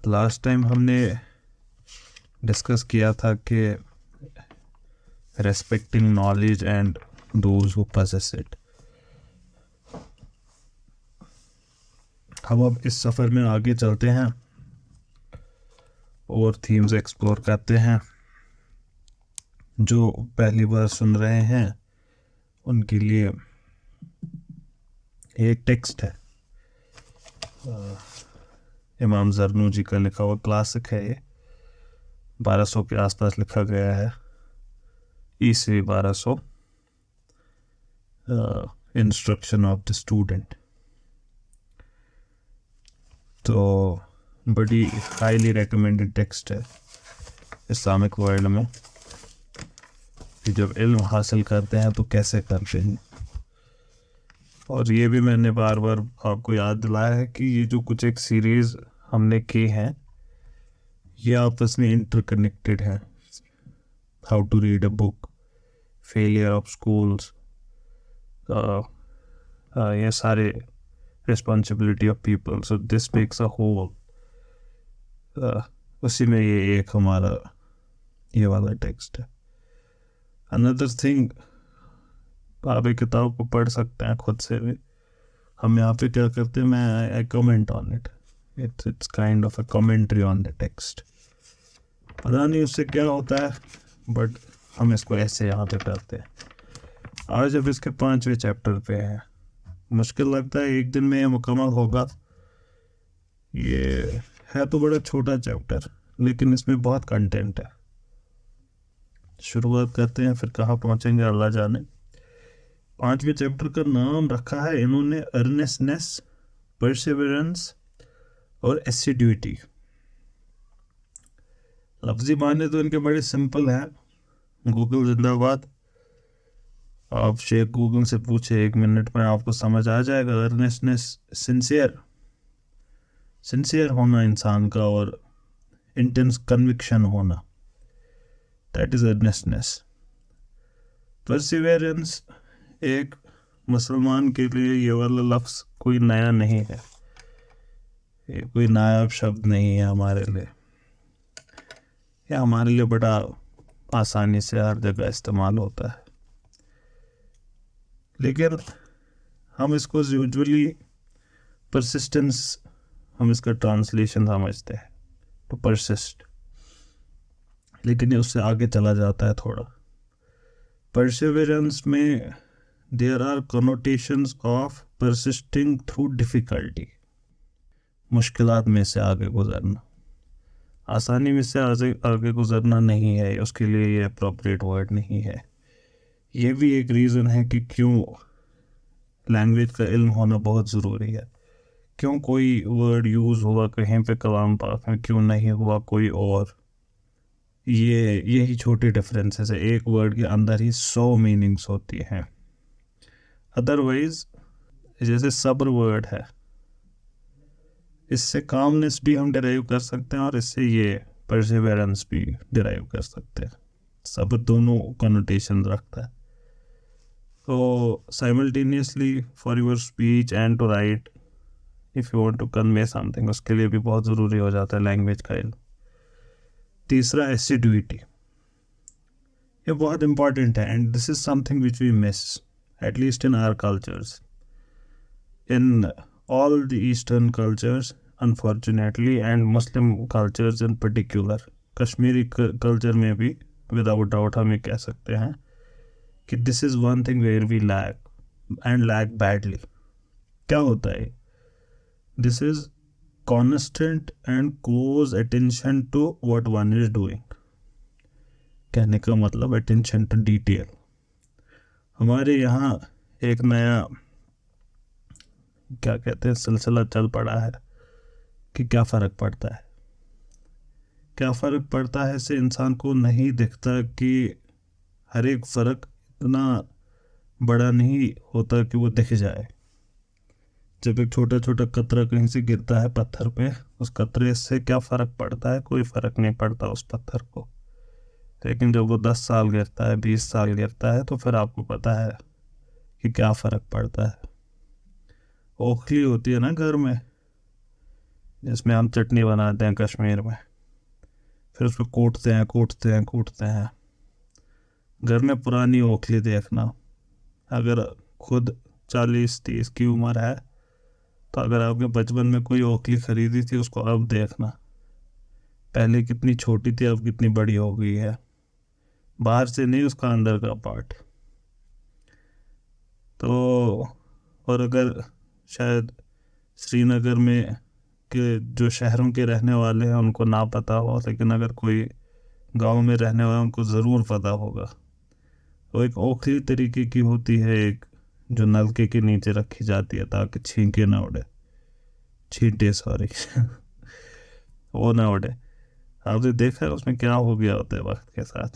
Last time हमने discuss किया था कि respecting knowledge and those who possess it. हम अब इस सफ़र में आगे चलते हैं और थीम्स एक्सप्लोर करते हैं। जो पहली बार सुन रहे हैं उनके लिए एक टेक्स्ट है, इमाम ज़रनूजी का लिखा हुआ क्लासिक है। ये 1200 के आसपास लिखा गया है, ईस्वी 1200। Instruction of the student. तो बड़ी हाईली रेकमेंडेड टेक्स्ट है इस्लामिक वर्ल्ड में कि जब इल्म हासिल करते हैं तो कैसे करते हैं। और ये भी मैंने बार बार आपको याद दिलाया है कि ये जो कुछ एक सीरीज़ हमने की हैं ये आपस में इंटरकनेक्टेड है। How to read a book, failure of schools, ये सारे responsibility of people, so this makes a whole. उसी में ये एक हमारा ये वाला टेक्स्ट है। अनदर थिंग, आप एक किताब को पढ़ सकते हैं खुद से भी। हम यहाँ पे क्या करते हैं, मैं I comment on it, it's kind of a commentary on the text. पता नहीं उससे क्या होता है, बट हम इसको ऐसे यहाँ पे करते हैं। आज जब इसके 5वें चैप्टर पे हैं, मुश्किल लगता है एक दिन में ये मुकम्मल होगा। ये है तो बड़ा छोटा चैप्टर, लेकिन इसमें बहुत कंटेंट है। शुरुआत करते हैं, फिर कहाँ पहुँचेंगे अल्लाह जाने। 5वें चैप्टर का नाम रखा है इन्होंने अर्नेस्टनेस, परसिवरेंस और एसिड्यूटी। लफ्जी माने तो इनके बड़े सिंपल हैं। गूगल जिंदाबाद। आप शेख गूगल से पूछे 1 मिनट में आपको समझ आ जाएगा। अर्नेस्टनेस सिंसियर होना इंसान का, और इंटेंस कन्विक्शन होना, दैट इज अर्नेस्टनेस। परसिवेरेंस एक मुसलमान के लिए ये वाला लफ्ज़ कोई नया नहीं है, ये कोई नायाब शब्द नहीं है हमारे लिए। यह हमारे लिए बड़ा आसानी से हर जगह इस्तेमाल होता है, लेकिन हम इसको यूजुअली परसिस्टेंस, हम इसका ट्रांसलेशन समझते हैं तो परसिस्ट, लेकिन ये उससे आगे चला जाता है थोड़ा। परसिवरेंस में there are connotations of persisting through difficulty, मुश्किलात में से आगे गुजरना। आसानी में से आगे गुजरना नहीं है, उसके लिए ये अप्रोप्रिएट वर्ड नहीं है। ये भी एक रीज़न है कि क्यों लैंग्वेज का इल्म होना बहुत ज़रूरी है। क्यों कोई वर्ड यूज़ हुआ कहीं पे कलाम पाक में, क्यों नहीं हुआ कोई और। यही छोटी डिफरेंसेस है। एक वर्ड के अंदर ही 100 मीनिंग्स होती हैं। अदरवाइज जैसे सब्र वर्ड है, इससे कामनेस भी हम डिराइव कर सकते हैं, और इससे ये परसिवरेंस भी डिराइव कर सकते हैं। सब्र दोनों कनोटेशन रखता है। तो simultaneously for your speech and to write, if you want to convey something, उसके लिए भी बहुत ज़रूरी हो जाता है लैंग्वेज का इल्म। तीसरा एसिडुइटी, ये बहुत इंपॉर्टेंट है, and this is something which we miss at least in our cultures, in all the eastern cultures unfortunately, and Muslim cultures in particular. Kashmiri culture में भी विदाउट डाउट हम ये कह सकते हैं कि this is one thing where we lack and lack badly. क्या होता है? This is constant and close attention to what one is doing। कहने का मतलब attention to detail। हमारे यहाँ एक नया क्या कहते हैं सिलसिला चल पड़ा है कि क्या फ़र्क पड़ता है, क्या फ़र्क पड़ता है से इंसान को नहीं दिखता कि हर एक फ़र्क इतना बड़ा नहीं होता कि वो दिख जाए। जब एक छोटा छोटा कतरा कहीं से गिरता है पत्थर पे, उस कतरे से क्या फ़र्क पड़ता है? कोई फ़र्क नहीं पड़ता उस पत्थर को। लेकिन जब वो 10 साल गिरता है, 20 साल गिरता है, तो फिर आपको पता है कि क्या फ़र्क पड़ता है। ओखली होती है ना घर में, जिसमें हम चटनी बनाते हैं कश्मीर में, फिर उसको कूटते हैं कूटते हैं कूटते हैं। घर में पुरानी ओखली देखना, अगर खुद 40-30 की उम्र है तो अगर आपके बचपन में कोई ओखली खरीदी थी उसको अब देखना, पहले कितनी छोटी थी अब कितनी बड़ी हो गई है, बाहर से नहीं उसका अंदर का पार्ट। तो और अगर शायद श्रीनगर में के जो शहरों के रहने वाले हैं उनको ना पता हो, लेकिन अगर कोई गांव में रहने वाला उनको ज़रूर पता होगा। वो एक ओखली तरीके की होती है, एक जो नलके के नीचे रखी जाती है ताकि छींके ना उड़े, छींटे सॉरी वो ना उड़े। आपने देखा है उसमें क्या हो गया होता है वक्त के साथ,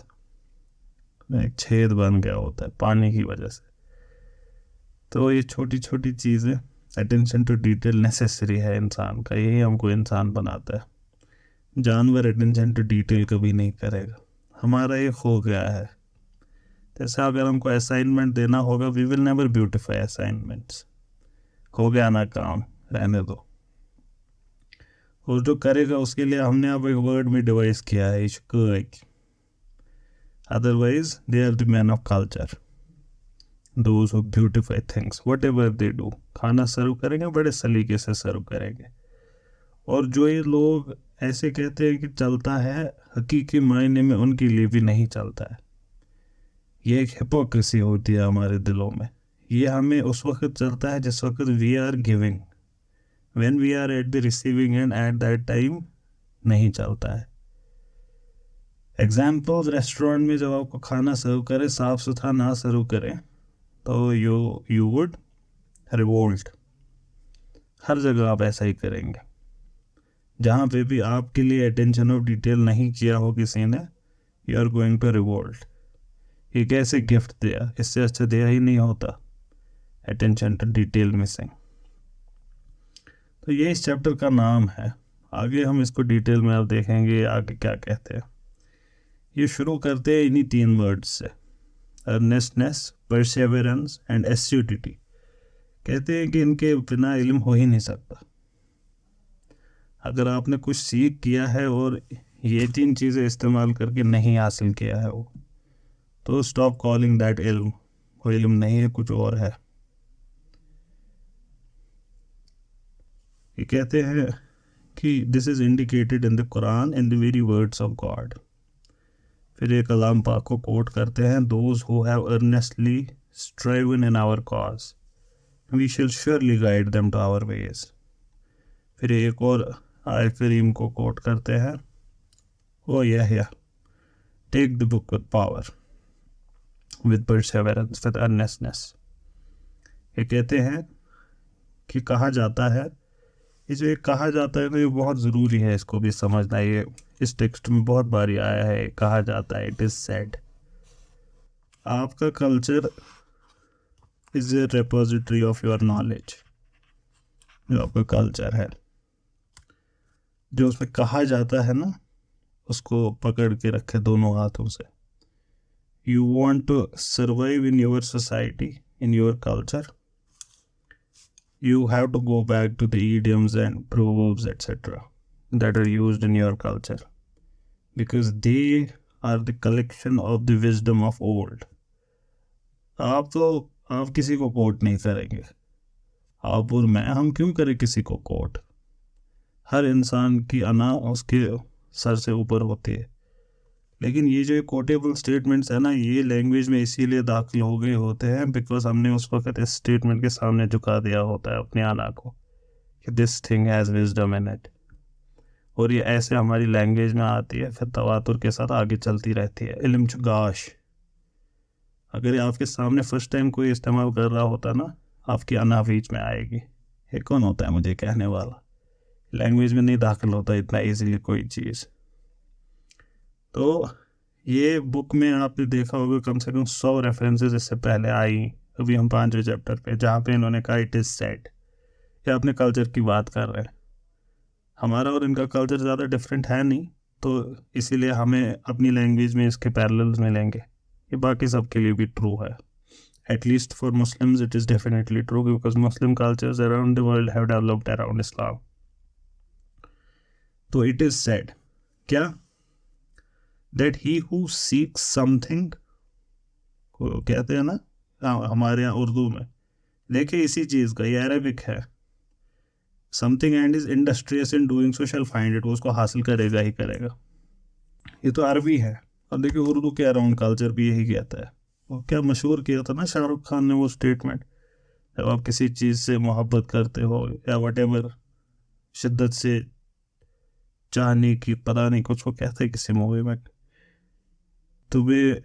उसमें एक छेद बन गया होता है पानी की वजह से। तो ये छोटी छोटी चीज़ें, अटेंशन टू डिटेल नेसेसरी है इंसान का, यही हमको इंसान बनाता है। जानवर अटेंशन टू डिटेल कभी नहीं करेगा, हमारा ये खो गया है। जैसे अगर हमको असाइनमेंट देना होगा, we will never beautify assignments, हो गया ना काम, रहने दो। और जो करेगा उसके लिए हमने अब एक वर्ड में डिवाइस किया है, इश्क। Otherwise they are the man of culture, those who beautify things whatever they do. खाना सर्व करेंगे बड़े सलीके से सर्व करेंगे। और जो ये लोग ऐसे कहते हैं कि चलता है, हकीकी मायने में उनके लिए भी नहीं चलता है। ये एक हिपोक्रेसी होती है हमारे दिलों में। ये हमें उस वक्त चलता है जिस वक्त we are giving, when we are at the receiving end at that time नहीं चलता है। एग्जाम्पल, रेस्टोरेंट में जब आपको खाना सर्व करें, साफ सुथरा ना सर्व करें तो यू वुड रिवोल्ट। हर जगह आप ऐसा ही करेंगे। जहाँ पे भी आपके लिए अटेंशन ऑफ डिटेल नहीं किया हो किसी ने, you are going to revolt. ये कैसे गिफ्ट दिया, इससे अच्छा दिया ही नहीं होता। Attention to detail missing. तो ये इस चैप्टर का नाम है। आगे हम इसको डिटेल में अब देखेंगे आगे क्या कहते हैं। ये शुरू करते हैं इन्हीं 3 वर्ड्स से, अर्नेस्टनेस, परसेवरेंस एंड एस्यूडिटी। कहते हैं कि इनके बिना इल्म हो ही नहीं सकता। अगर आपने कुछ सीख किया है और ये 3 चीज़ें इस्तेमाल करके नहीं हासिल किया है वो, तो स्टॉप कॉलिंग दैट इल्म। वो इल्म नहीं है, कुछ और है। ये कहते हैं कि this is indicated in the Quran in the very words of God. फिर एक कलाम पाक को कोट करते हैं, those who have earnestly striven in our cause we shall surely guide them to our ways. फिर एक और आयत करीम को कोट करते हैं, O Yahya take the book with power with perseverance with earnestness. ये कहते हैं कि कहा जाता है, ये जो एक कहा जाता है तो ये बहुत ज़रूरी है इसको भी समझना। ये इस टेक्स्ट में बहुत बारी आया है, कहा जाता है, इट इज़ सेड। आपका culture is a repository of your knowledge. जो आपका कल्चर है, जो उसमें कहा जाता है ना, उसको पकड़ के रखे दोनों हाथों से। You want to survive in your society, in your culture, you have to go back to the idioms and proverbs etc. that are used in your culture, because they are the collection of the wisdom of old. आप किसी को coat नहीं करेंगे, आप और मैं, हम क्यों करें किसी को कोट। हर इंसान की अना उसके सर से ऊपर होती है। लेकिन ये जो कोटेबल स्टेटमेंट्स है ना, ये लैंग्वेज में इसीलिए दाखिल हो गए होते हैं बिकॉज हमने उस वक्त इस स्टेटमेंट के सामने झुका दिया होता है अपनी आना को कि this thing has wisdom in it. और ये ऐसे हमारी लैंग्वेज में आती है, फिर तवातुर के साथ आगे चलती रहती है। इल्म चुगाश, अगर ये आपके सामने फर्स्ट टाइम कोई इस्तेमाल कर रहा होता ना, आपकी अना बीच में आएगी, ये कौन होता है मुझे कहने वाला। लैंग्वेज में नहीं दाखिल होता इतना ईजीली कोई चीज़। तो ये बुक में आपने देखा होगा कम से कम 100 रेफरेंसेस इससे पहले आई। अभी हम 5वें चैप्टर पे, जहाँ पे इन्होंने कहा इट इज़ सेड। ये अपने कल्चर की बात कर रहे हैं। हमारा और इनका कल्चर ज़्यादा डिफरेंट है नहीं, तो इसीलिए हमें अपनी लैंग्वेज में इसके पैरेलल्स मिलेंगे। ये बाकी सब के लिए भी ट्रू है। At least for Muslims it is definitely true, because Muslim cultures around the world have developed around Islam. तो इट इज सेड क्या, that he who seeks something, को कहते हैं ना हमारे यहाँ उर्दू में, लेके इसी चीज़ का, ये अरेबिक है, something and is industrious in doing so shell find it, वो उसको हासिल करेगा ही करेगा। ये तो अरबी है। और देखिए उर्दू के अराउंड कल्चर भी यही कहता है। वो क्या मशहूर किया था ना शाहरुख खान ने वो स्टेटमेंट, जब आप किसी चीज़ से मोहब्बत करते हो या वट एवर, शिद्दत से चाहने की, पता नहीं कुछ वो कहते हैं किसी मूवी में, तुम्हें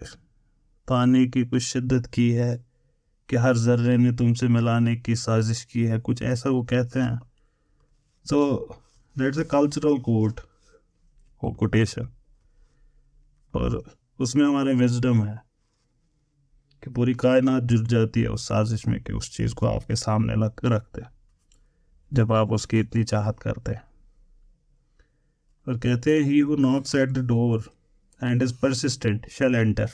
पाने की कुछ शिद्दत की है कि हर जर्रे ने तुमसे मिलाने की साजिश की है, कुछ ऐसा वो कहते हैं। So that's a cultural quote, वो कोटेशन, और उसमें हमारे विजडम है कि पूरी कायनात जुट जाती है उस साजिश में कि उस चीज़ को आपके सामने रखते हैं जब आप उसकी इतनी चाहत करते हैं। और कहते हैं he who knocks at the door and is persistent shall enter.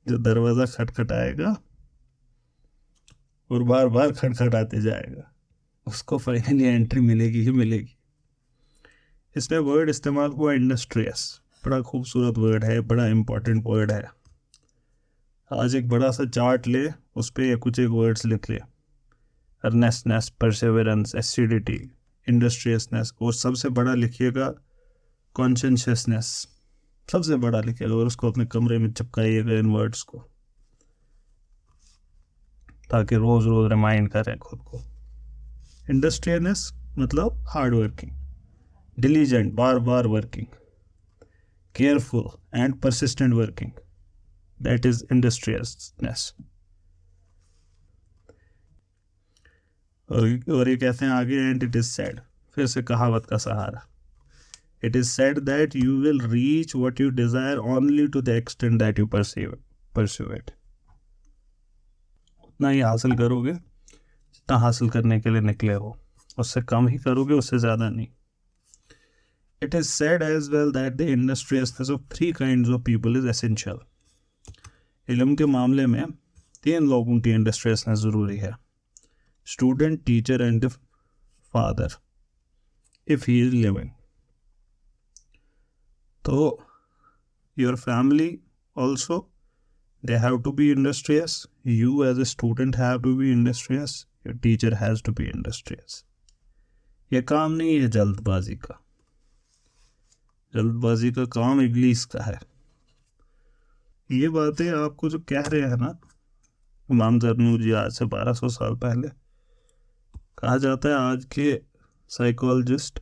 जो दरवाज़ा खटखटाएगा और बार बार खटखटाते जाएगा, उसको फाइनली एंट्री मिलेगी ही मिलेगी। इसमें वर्ड इस्तेमाल हुआ इंडस्ट्रियस, बड़ा खूबसूरत वर्ड है, बड़ा इंपॉर्टेंट वर्ड है। आज एक बड़ा सा चार्ट ले, उस पर कुछ एक वर्ड्स लिख ले, अर्नेस्टनेस, परसेवरेंस, एसिडिटी, इंडस्ट्रियसनेस, और सबसे बड़ा लिखिएगा कॉन्शियसनेस, सबसे बड़ा लिखिएगा, और उसको अपने कमरे में चिपकाइएगा इन वर्ड्स को, ताकि रोज रोज रिमाइंड करें खुद को। इंडस्ट्रियसनेस मतलब हार्ड वर्किंग, डिलीजेंट, बार बार working, careful and persistent working, that is industriousness. और ये कहते हैं आगे, एंड इट इज सेड, फिर से कहावत का सहारा, it is said that you will reach what you desire only to the extent that you pursue it. उतना ही हासिल करोगे जितना हासिल करने के लिए निकले हो, उससे कम ही करोगे, उससे ज़्यादा नहीं। It is said as well that the industriousness of 3 kinds of people is essential. इल्म के मामले में 3 लोगों की इंडस्ट्रियसनेस ज़रूरी है, student, teacher and the father, if he is living. So your family also, they have to be industrious, you as a student have to be industrious, your teacher has to be industrious. ये काम नहीं है जल्दबाजी का, जल्दबाजी का काम इब्लीस का है। ये बातें आपको जो कह रहे हैं ना इमाम ज़रनूजी जी, आज से 1200 साल पहले, कहा जाता है आज के साइकोलॉजिस्ट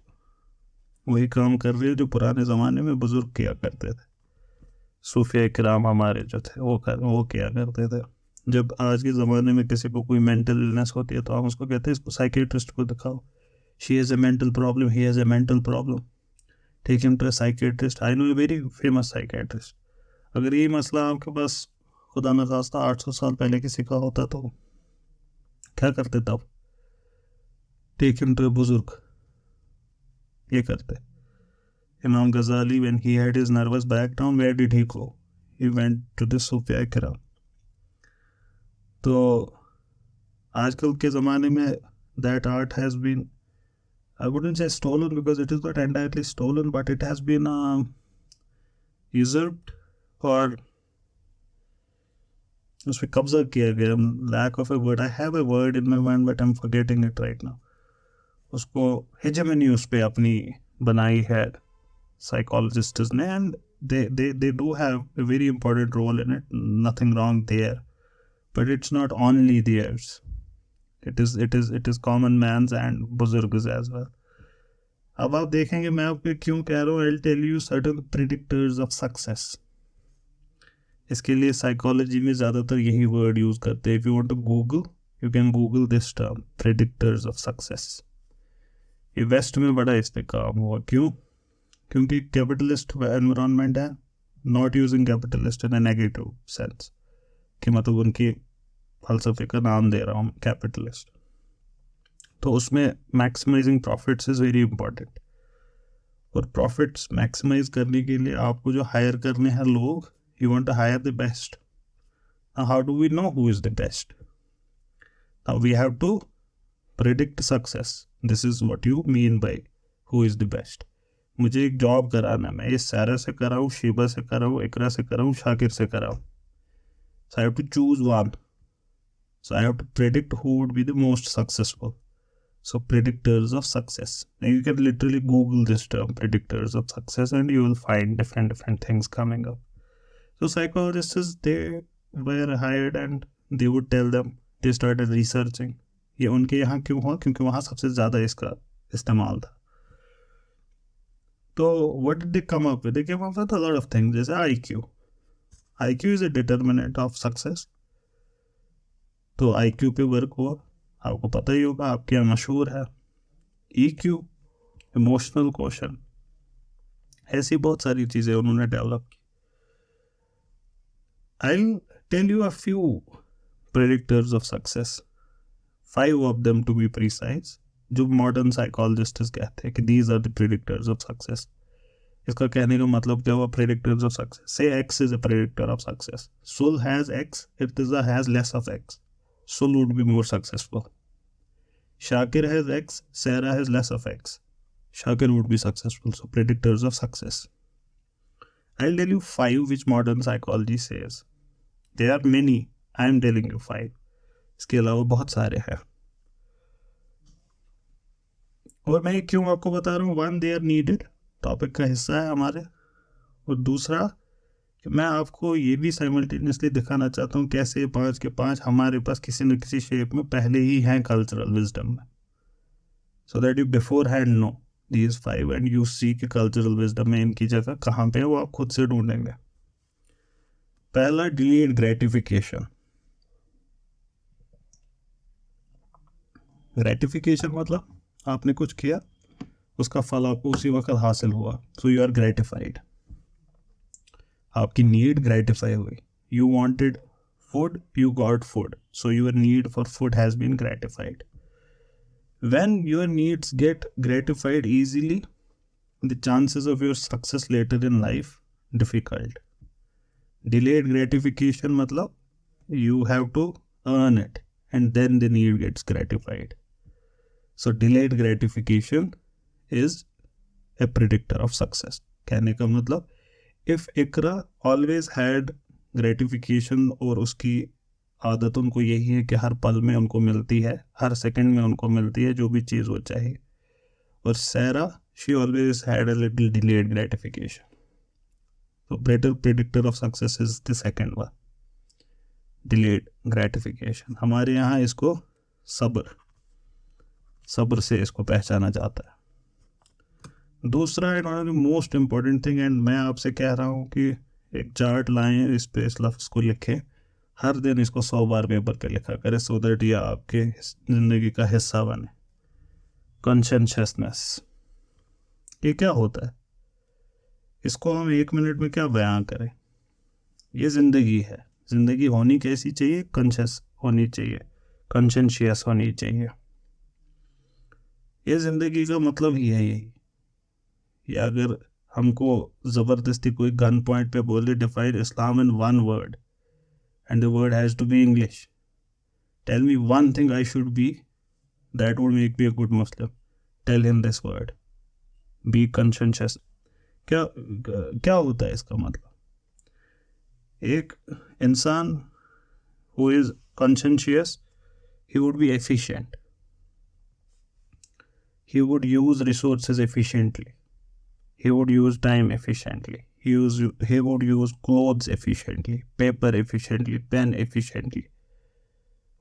वही काम कर रहे हैं जो पुराने ज़माने में बुजुर्ग किया करते थे, सूफिया किराम हमारे जो थे वो किया करते थे। जब आज के ज़माने में किसी को कोई मेंटल इलनेस होती है तो हम उसको कहते हैं इसको साइकेट्रिस्ट को दिखाओ, she has a mental problem, he has a mental problem, take him to a psychiatrist. I know a very famous psychiatrist. अगर ये मसला आपके पास खुदा न खास्ता 800 साल पहले किसी का होता तो क्या करते तब? टेक हिम टू ए बुजुर्ग, ये करते। इमाम गजाली, when he had his nervous breakdown, where did he go? He went to the सूफिया किराम। तो आजकल के ज़माने में that art has been, I wouldn't say stolen because it is not entirely stolen, but it has been usurped, और उस पर कब्जा किया गया। Lack of a word, I have a word in my mind but I'm forgetting it right now. उसको hegemony उस पर अपनी बनाई है साइकोलॉजिस्ट्स ने, and they do have a very important role in it, nothing wrong there, but it's not only theirs, it is common man's and बुजुर्ग्स as well. अब आप देखेंगे मैं आपको क्यों कह रहा हूँ, I'll tell you certain predictors of success. इसके लिए साइकोलॉजी में ज़्यादातर यही वर्ड यूज़ करते हैं। If you want to Google, you can Google this term, predictors of success. ये वेस्ट में बड़ा इस पर काम हुआ, क्यों? क्योंकि कैपिटलिस्ट एनवायरनमेंट है, not using capitalist in a negative sense, कि मतलब उनकी फलसफे का नाम दे रहा हूँ कैपिटलिस्ट। तो उसमें maximising profits is very important, और प्रॉफिट्स मैक्सिमाइज करने के लिए आपको जो हायर करने हैं लोग, you want to hire the best. How do we know who is the best? Now we have to predict success. This is what you mean by who is the best. मुझे एक job कराना है, मैं ये सारा से कराऊँ, Shiba से कराऊँ, इकरा से कराऊँ, शाकिर से कराऊँ. So I have to choose one. So I have to predict who would be the most successful. So predictors of success. Now you can literally Google this term, predictors of success, and you will find different things coming up. So psychologists, they were hired and they would tell them, they started researching. ये उनके यहाँ क्यों हुआ? क्योंकि वहाँ सबसे ज़्यादा इसका इस्तेमाल था. तो what did they come up with? They came up with a lot of things, जैसे IQ. IQ is a determinant of success. तो IQ पे वर्क हुआ. आपको पता ही होगा, आपके यहाँ मशहूर है EQ, इमोशनल क्वोशंट. ऐसी बहुत सारी चीज़ें उन्होंने डेवलप की. I'll tell you a few predictors of success, 5 of them to be precise, जो मॉडर्न साइकोलॉजिस्ट्स कहते हैं कि these are the predictors of success. इसका कहने का मतलब क्या हुआ? predictors of success. Say X is a predictor of success. Sul has X, Irtiza has less of X. Sul would be more successful. Shakir has X, Sarah has less of X. Shakir would be successful. So predictors of success. I'll tell you 5 which modern psychology says. There are many. I'm telling you 5. इसके अलावा बहुत सारे हैं. और मैं क्यों आपको बता रहा हूँ? 1, they are needed. टॉपिक का हिस्सा है हमारे. और दूसरा कि मैं आपको ये भी साइमल्टेनियसली दिखाना चाहता हूँ कैसे 5 के 5 हमारे पास किसी न किसी शेप में पहले ही हैं कल्चरल विजडम में. So that you beforehand know these 5 and you see कि कल्चरल विजडम में इनकी जगह कहाँ पे है, वो आप खुद से ढूंढेंगे. पहला, डिलेड ग्रेटिफिकेशन. ग्रेटिफिकेशन मतलब आपने कुछ किया, उसका फल आपको उसी वक्त हासिल हुआ. So you are gratified. आपकी नीड ग्रेटिफाई हुई. You wanted food, you got food. So your need for food has been gratified. When your needs get gratified easily, the chances of your success later in life difficult. Delayed gratification मतलब you have to earn it and then the need gets gratified. So delayed gratification is a predictor of success. कहने का मतलब if Ikra always had gratification और उसकी आदत उनको यही है कि हर पल में उनको मिलती है, हर सेकंड में उनको मिलती है जो भी चीज़ वो चाहिए, और Sarah she always had a little delayed gratification. So better predictor of success is the second one, delayed gratification. हमारे यहाँ इसको सब्र से इसको पहचाना जाता है. दूसरा and one of the most important thing, and मैं आपसे कह रहा हूँ कि एक चार्ट लाएं, इस पे इस लफ्ज़ को लिखें, हर दिन इसको 100 बार पेपर पे लिखा करें सो दैट ये आपके ज़िंदगी का हिस्सा बने. कॉन्शियसनेस, ये क्या होता है? इसको हम 1 मिनट में क्या बयां करें? ये ज़िंदगी है. ज़िंदगी होनी कैसी चाहिए? कॉन्शियस होनी चाहिए, कॉन्शियस होनी चाहिए. ये ज़िंदगी का मतलब ही है यही. या अगर हमको ज़बरदस्ती कोई गन पॉइंट पे बोले define Islam in one word and the word has to be English, tell me one thing I should be that would make me a good Muslim. Tell him this word, be conscious. क्या होता है इसका मतलब? एक इंसान who is conscious, he would be efficient, he would use resources efficiently, he would use time efficiently, he would use clothes efficiently, paper efficiently, pen efficiently.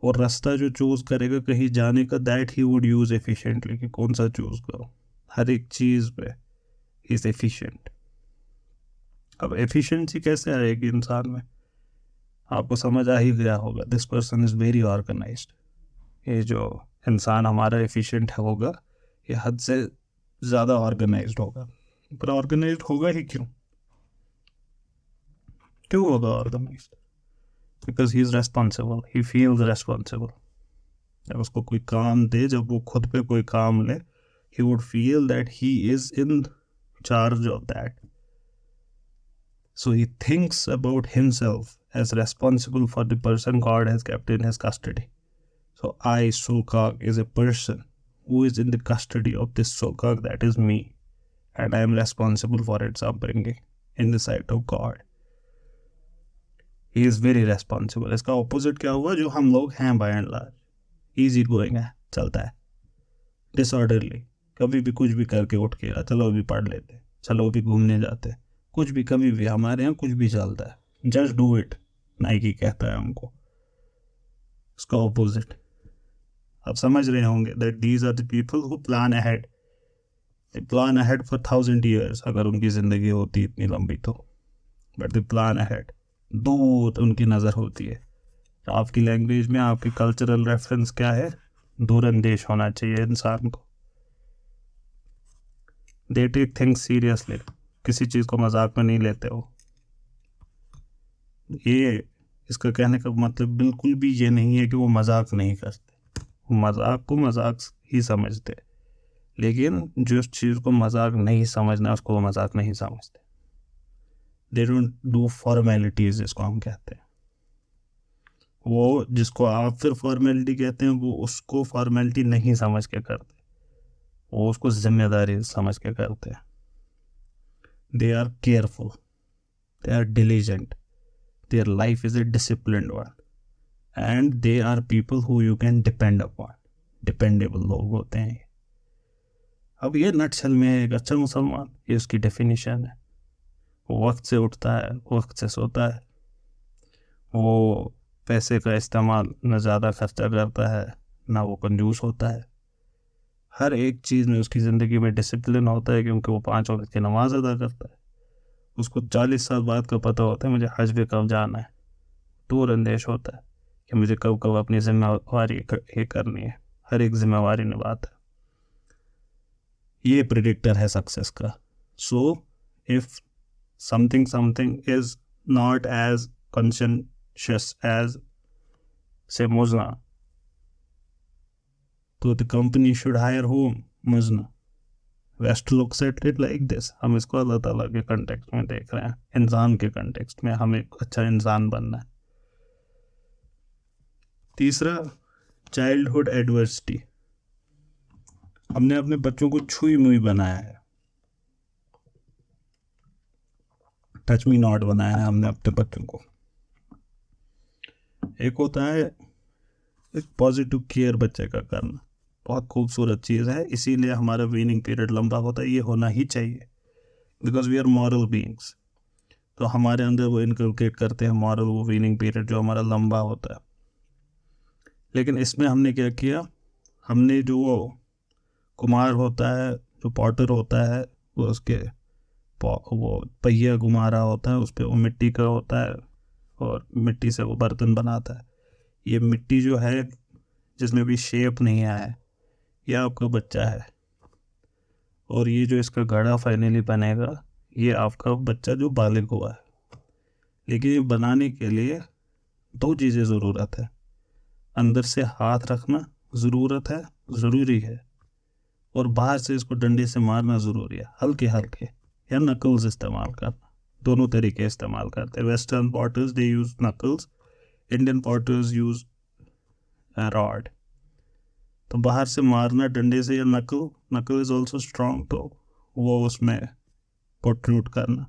और रास्ता जो चूज़ करेगा कहीं जाने का, that he would use efficiently, कि कौन सा चूज़ करो. हर एक चीज़ पे ही इज़ एफिशिएंट. अब एफिशिएंसी कैसे आएगी इंसान में? आपको समझ आ ही गया होगा, this person is very organised. ये जो इंसान हमारा एफिशिएंट होगा ये हद से ज़्यादा ऑर्गेनाइज्ड होगा. पर ऑर्गेनाइज्ड होगा ही क्यों होगा organised? Because he is responsible, he feels responsible. जब उसको कोई काम दे, जब वो खुद पे कोई काम ले, he would feel that he is in charge of that. So he thinks about himself as responsible for the person God has kept in his custody. So I, Sulkak, is a person who is in the custody of this Sokak, that is me, and I am responsible for its upbringing in the sight of God. He is very responsible. इसका opposite क्या हुआ? जो हम लोग हैं by and large, easy going है, चलता है, disorderly, कभी भी कुछ भी करके उठ के चलो अभी पढ़ लेते, चलो अभी घूमने जाते, कुछ भी कभी भी हमारे यहाँ कुछ भी चलता है, just do it, नाइकी कहता है हमको. इसका opposite. आप समझ रहे होंगे that these are the people who plan ahead. They plan ahead for 1000 years अगर उनकी ज़िंदगी होती इतनी लंबी तो. But they plan ahead. दूर उनकी नज़र होती है. आपकी लैंग्वेज में आपकी कल्चरल रेफरेंस क्या है? दूरंदेश होना चाहिए इंसान को. They take things seriously. किसी चीज़ को मजाक में नहीं लेते हो. ये इसका कहने का मतलब बिल्कुल भी ये नहीं है कि वो मजाक नहीं करते. मजाक को मजाक ही समझते, लेकिन जिस चीज़ को मजाक नहीं समझना उसको वो मजाक नहीं समझते. दे डोंट डू फॉर्मेलिटीज, जिसको हम कहते हैं. वो जिसको आप फिर फॉर्मेलिटी कहते हैं वो उसको फॉर्मेलिटी नहीं समझ के करते, वो उसको जिम्मेदारी समझ के करते हैं. They are careful, they are diligent, their life is a disciplined one, and they are people who you can depend upon. Dependable लोग होते हैं. अब ये नटशल में एक अच्छा मुसलमान, ये उसकी डेफिनेशन है. वो वक्त से उठता है, वक्त से सोता है, वो पैसे का इस्तेमाल न ज़्यादा खर्चा करता है, ना वो कंजूस होता है. हर एक चीज़ में उसकी ज़िंदगी में डिसिप्लिन होता है, क्योंकि वो 5 वक्त की नमाज अदा करता है. उसको 40 साल बाद का पता होता है मुझे हज पे कब जाना है. दूर अंदेश होता है कि मुझे कब कब अपनी जिम्मेवारी ये करनी है. हर एक जिम्मेवारी निभाता है. ये प्रेडिक्टर है सक्सेस का. So if something is not as conscientious as say Muzna, so the company should hire whom? Muzna. West looks at it like this. हम इसको अल्लाह ताला के कंटेक्स्ट में देख रहे हैं, इंसान के कंटेक्स्ट में. हमें अच्छा इंसान बनना है. तीसरा, चाइल्डहुड एडवर्सिटी. हमने अपने बच्चों को छुई मुई बनाया है, टच मी नॉट बनाया है हमने अपने बच्चों को. एक होता है एक पॉजिटिव केयर बच्चे का करना, बहुत खूबसूरत चीज़ है. इसीलिए हमारा वीनिंग पीरियड लंबा होता है. ये होना ही चाहिए, because we are moral beings. तो हमारे अंदर वो इनकलकेट करते हैं मॉरल, वो वीनिंग पीरियड जो हमारा लंबा होता है. लेकिन इसमें हमने क्या किया, हमने जो वो कुमार होता है, जो पॉटर होता है, वो उसके वो पहिया घुमा रहा होता है, उस पर वो मिट्टी का होता है और मिट्टी से वो बर्तन बनाता है. ये मिट्टी जो है जिसमें भी शेप नहीं आया है, ये आपका बच्चा है. और ये जो इसका घड़ा फाइनली बनेगा, ये आपका बच्चा जो बालिग हुआ है. लेकिन ये बनाने के लिए 2 चीज़ें ज़रूरत है. अंदर से हाथ रखना ज़रूरत है, ज़रूरी है, और बाहर से इसको डंडे से मारना ज़रूरी है, हल्के हल्के, या नकल्स इस्तेमाल करना. दोनों तरीके इस्तेमाल करते हैं. Western potters they use knuckles, Indian potters use rod. तो बाहर से मारना डंडे से या नकल इज़ ऑल्सो स्ट्रॉन्ग, तो वो उसमें पोट्रूट करना,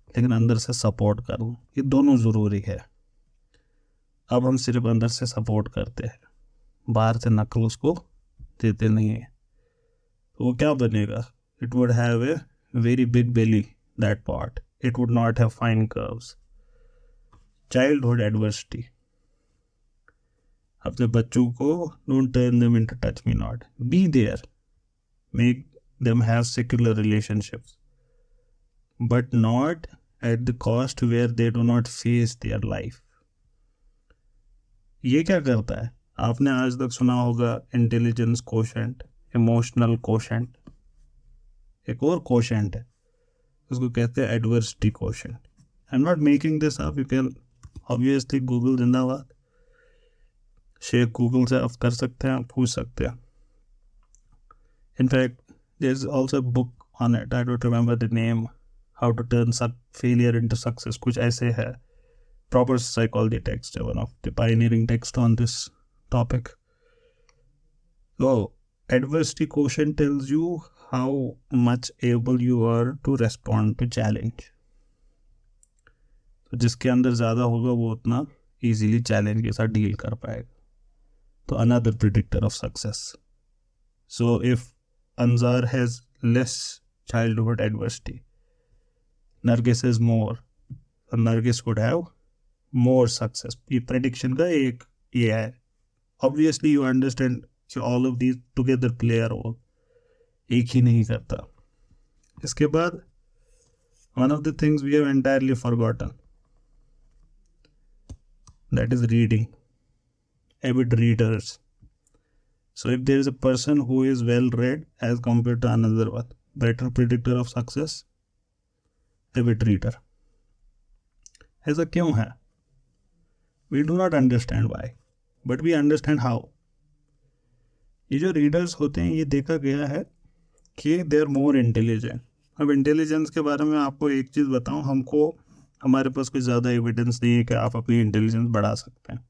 लेकिन अंदर से सपोर्ट करना, ये दोनों ज़रूरी है. अब हम सिर्फ अंदर से सपोर्ट करते हैं, बाहर से नकल उसको देते नहीं है. तो वो क्या बनेगा? It would have a very big belly, that part. It would not have fine curves. Childhood adversity. अपने बच्चों को don't turn them into touch me not. Be there. Make them have secular relationships, but not at the cost where they do not face their life. ये क्या करता है? आपने आज तक सुना होगा इंटेलिजेंस कोशेंट, इमोशनल कोशेंट. एक और कोशेंट है, उसको कहते हैं adversity quotient. I am not making this up, you can obviously Google जिंदाबाद. शेख गूगल से आप कर सकते हैं, आप पूछ सकते हैं. In fact there is also book on it, I don't remember the name, how to turn failure into success, कुछ ऐसे है. प्रॉपर साइकोलॉजी टेक्स्ट है, one of the pioneering text on this topic. तो adversity quotient tells you how much able you are to respond to challenge. तो जिसके अंदर ज़्यादा होगा वो उतना इजीली चैलेंज के साथ डील कर पाएगा। तो another predictor of success. So if Anzar has less childhood adversity, Nargis is more, और Nargis would have more success। ये prediction का एक ये है। Obviously you understand कि all of these together play a role, एक ही नहीं करता। इसके बाद one of the things we have entirely forgotten, that is reading, avid readers। So if there is a person who is well read as compared to another one, better predictor of success, avid reader। ऐसा क्यों है? We do not understand why, but we understand how। ये जो readers होते हैं ये देखा गया है कि they are more intelligent। अब इंटेलिजेंस के बारे में आपको एक चीज़ बताऊं, हमारे पास कोई ज़्यादा एविडेंस नहीं है कि आप अपनी इंटेलिजेंस बढ़ा सकते हैं।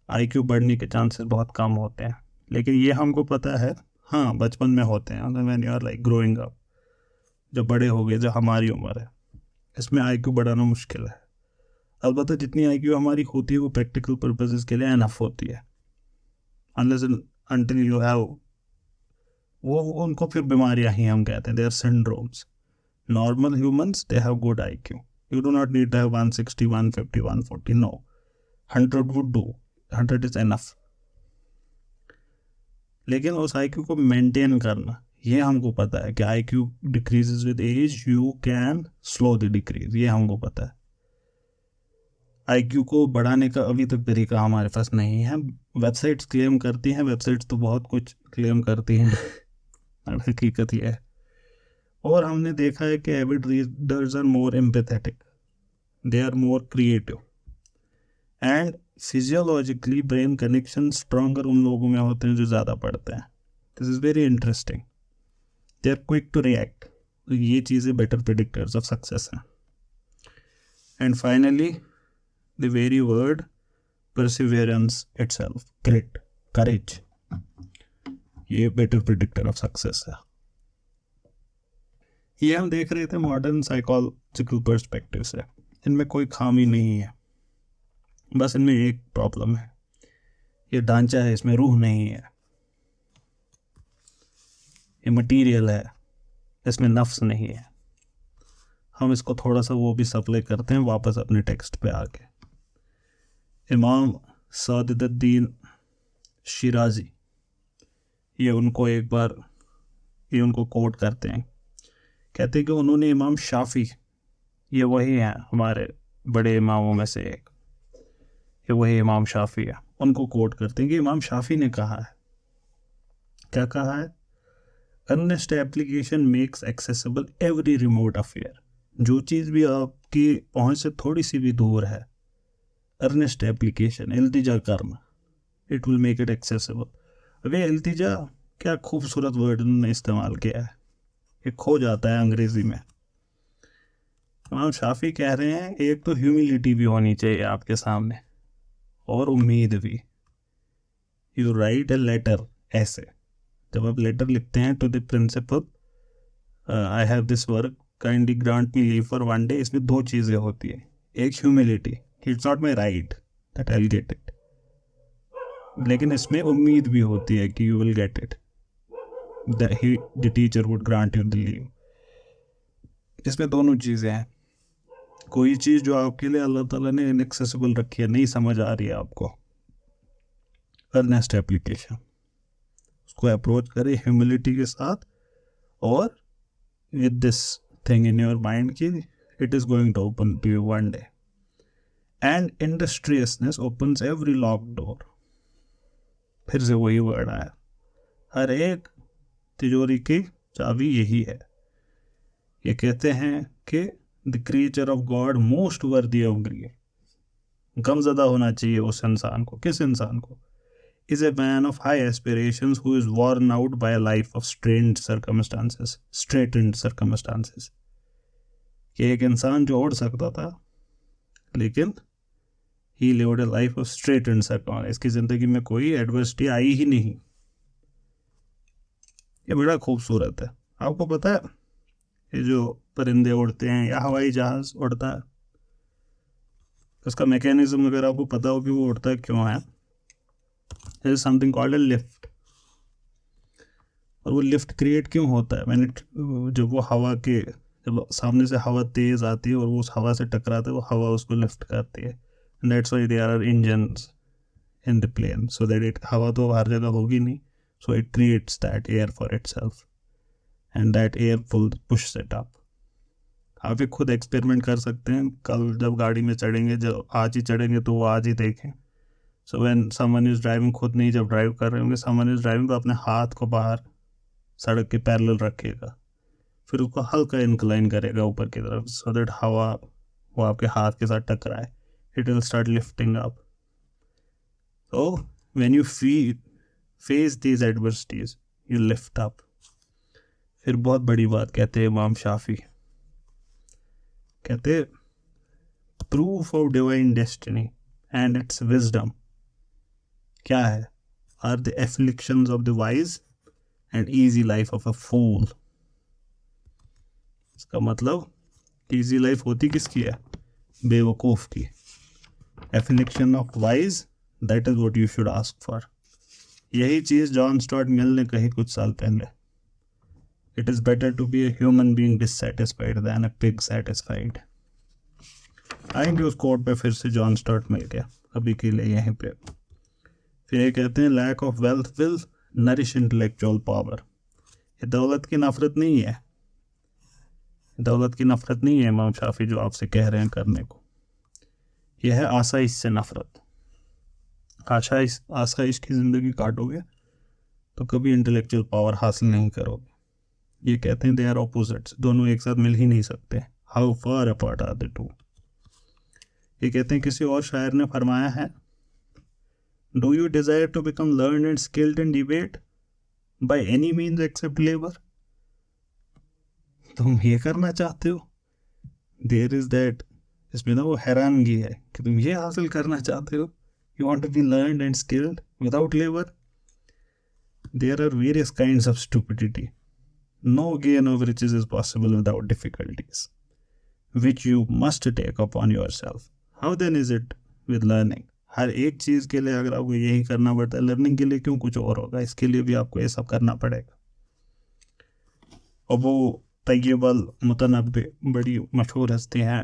IQ बढ़ने के चांसेस बहुत कम होते हैं, लेकिन ये हमको पता है हाँ बचपन में होते हैं। When you are like growing up, जब बड़े हो गए, जो हमारी उम्र है, इसमें IQ बढ़ाना मुश्किल है। अलबत्ता जितनी IQ हमारी होती है वो प्रैक्टिकल पर्पसेस के लिए एनफ होती है। अनलेस अनटिल यू हैव वो उनको फिर बीमारियाँ ही हम कहते हैं, they are syndromes. Normal humans they have good IQ। You do not need to have 160, 150, 140, no, 100 would do, 100 is enough. लेकिन उस IQ को मेंटेन करना, ये हमको पता है कि IQ decreases with age, you can slow the decrease, ये हमको पता है। IQ को बढ़ाने का अभी तक तरीका हमारे पास नहीं है। वेबसाइट्स क्लेम करती हैं, वेबसाइट्स तो बहुत कुछ क्लेम करती हैं, हकीकत ये है। और हमने देखा है कि avid readers are more empathetic, they are more creative, and physiologically brain connection stronger उन लोगों में होते हैं जो ज़्यादा पढ़ते हैं। This is very interesting. They are quick to react. तो ये चीज़ें बेटर प्रिडिक्टर्स ऑफ सक्सेस हैं। And finally the very word perseverance itself, grit, courage, ये बेटर प्रिडिक्टर ऑफ सक्सेस है। ये हम देख रहे थे मॉडर्न साइकोलॉजिकल पर्सपेक्टिव से। इनमें कोई खामी नहीं है, बस इनमें एक प्रॉब्लम है, ये ढांचा है, इसमें रूह नहीं है। ये मटेरियल है, इसमें नफ्स नहीं है। हम इसको थोड़ा सा वो भी सप्लाई करते हैं वापस अपने टेक्स्ट पे आके। इमाम सादुद्दीन शिराजी, ये उनको कोट करते हैं, कहते हैं कि उन्होंने इमाम शाफी, ये वही हैं हमारे बड़े इमामों में से एक, ये वही इमाम शाफी है, उनको कोट करते हैं कि इमाम शाफी ने कहा है, क्या कहा है? Earnest application makes accessible every remote affair. जो चीज़ भी आपकी पहुंच से थोड़ी सी भी दूर है, अर्नेस्ट एप्लीकेशन, इल्तिजा करना, it will make it accessible. वे इल्तिजा, क्या खूबसूरत वर्ड उन्होंने इस्तेमाल किया है, ये खो जाता है अंग्रेजी में। इमाम शाफी कह रहे हैं एक तो ह्यूमिलिटी भी होनी चाहिए आपके सामने, और उम्मीद भी। यू राइट ए लेटर, ऐसे जब आप लेटर लिखते हैं to the principal, I have this work, kindly grant me leave for 1 day, इसमें 2 चीज़ें होती है। एक humility, it's not my right that I will get it, लेकिन इसमें उम्मीद भी होती है कि you will get it, the teacher would grant you the leave. इसमें दोनों चीज़ें हैं। कोई चीज़ जो आपके लिए अल्लाह ताला ने इनएक्सेसिबल रखी है, नहीं समझ आ रही है आपको, अर्नेस्ट एप्लीकेशन, उसको अप्रोच करें ह्यूमिलिटी के साथ, और with this thing in your mind कि it is going to open to you 1 day. And industriousness opens every lock door. फिर से वही वर्ड आया, हर एक तिजोरी की चाबी यही है। ये कहते हैं कि the creature of God most worthy of grief, गमज़दा होना चाहिए उस इंसान को। किस इंसान को? Is a man of high aspirations who is worn out by a life of straitened circumstances. कि एक इंसान जो उड़ सकता था, लेकिन he lived a life of straitened circumstances, इसकी ज़िंदगी में कोई एडवर्सिटी आई ही नहीं, ये बड़ा खूबसूरत है। आपको पता है ये जो परिंदे उड़ते हैं या हवाई जहाज़ उड़ता है, उसका मैकेनिज्म अगर आपको पता हो कि वो उड़ता है क्यों है, is something called a lift. और वो लिफ्ट क्रिएट क्यों होता है? मैंने जब वो हवा के, जब सामने से हवा तेज आती है और वो उस हवा से टकराता है, वो हवा उसको लिफ्ट करती है। That's why there are engines in the plane, so that it, हवा तो हर जगह होगी नहीं, so it creates that air for itself and that air push it up. आप ये खुद एक्सपेरिमेंट कर सकते हैं। कल जब गाड़ी में चढ़ेंगे, जब आज ही चढ़ेंगे तो वो आज ही देखें। So when someone is driving, खुद नहीं जब ड्राइव कर रहे होंगे, समवन इज ड्राइविंग, तो अपने हाथ को बाहर सड़क के पैरेलल रखिएगा, फिर उसको हल्का इंक्लाइन करेगा ऊपर की तरफ, सो दैट हवा वो आपके हाथ के साथ टकराए, it will start lifting up. तो when you face these adversities you lift up. फिर बहुत बड़ी बात कहते हैं इमाम शाफी, कहते proof of divine destiny and its wisdom क्या है? Are the afflictions of the wise and easy life of a fool. इसका मतलब इजी लाइफ होती किसकी है? बेवकूफ की। Affliction of wise, that is what you should ask for. यही चीज जॉन स्टुअर्ट मिल ने कही कुछ साल पहले। It is better to be a human being dissatisfied than a pig satisfied. आएंगे उस कोट पे फिर से, जॉन स्टुअर्ट मिल गया, अभी के लिए यहीं पे। फिर ये कहते हैं lack of wealth will nourish intellectual power. ये दौलत की नफरत नहीं है, दौलत की नफरत नहीं है इमाम शाफी जो आपसे कह रहे हैं करने को, यह है आसाइश से नफरत। आसाइश की ज़िंदगी काटोगे तो कभी इंटेलेक्चुअल पावर हासिल नहीं करोगे। ये कहते हैं दे आर ऑपोजिट्स, दोनों एक साथ मिल ही नहीं सकते। How far apart are the two. ये कहते हैं किसी और शायर ने फरमाया है, do you desire to become learn and skilled in debate by any means except labour. तुम ये करना चाहते हो? देयर इज दैट, इसमें ना वो हैरानगी है कि तुम ये हासिल करना चाहते हो, you want to be learned and skilled without labour. There are various kinds of stupidity. No gain of riches is possible without difficulties which you must take upon yourself. How then is it with learning? हर एक चीज़ के लिए अगर आपको यही करना पड़ता है, learning के लिए क्यों कुछ और होगा? इसके लिए भी आपको ये सब करना पड़ेगा। और वो तय्यब अल मुतनब्बी बड़ी मशहूर हस्ती हैं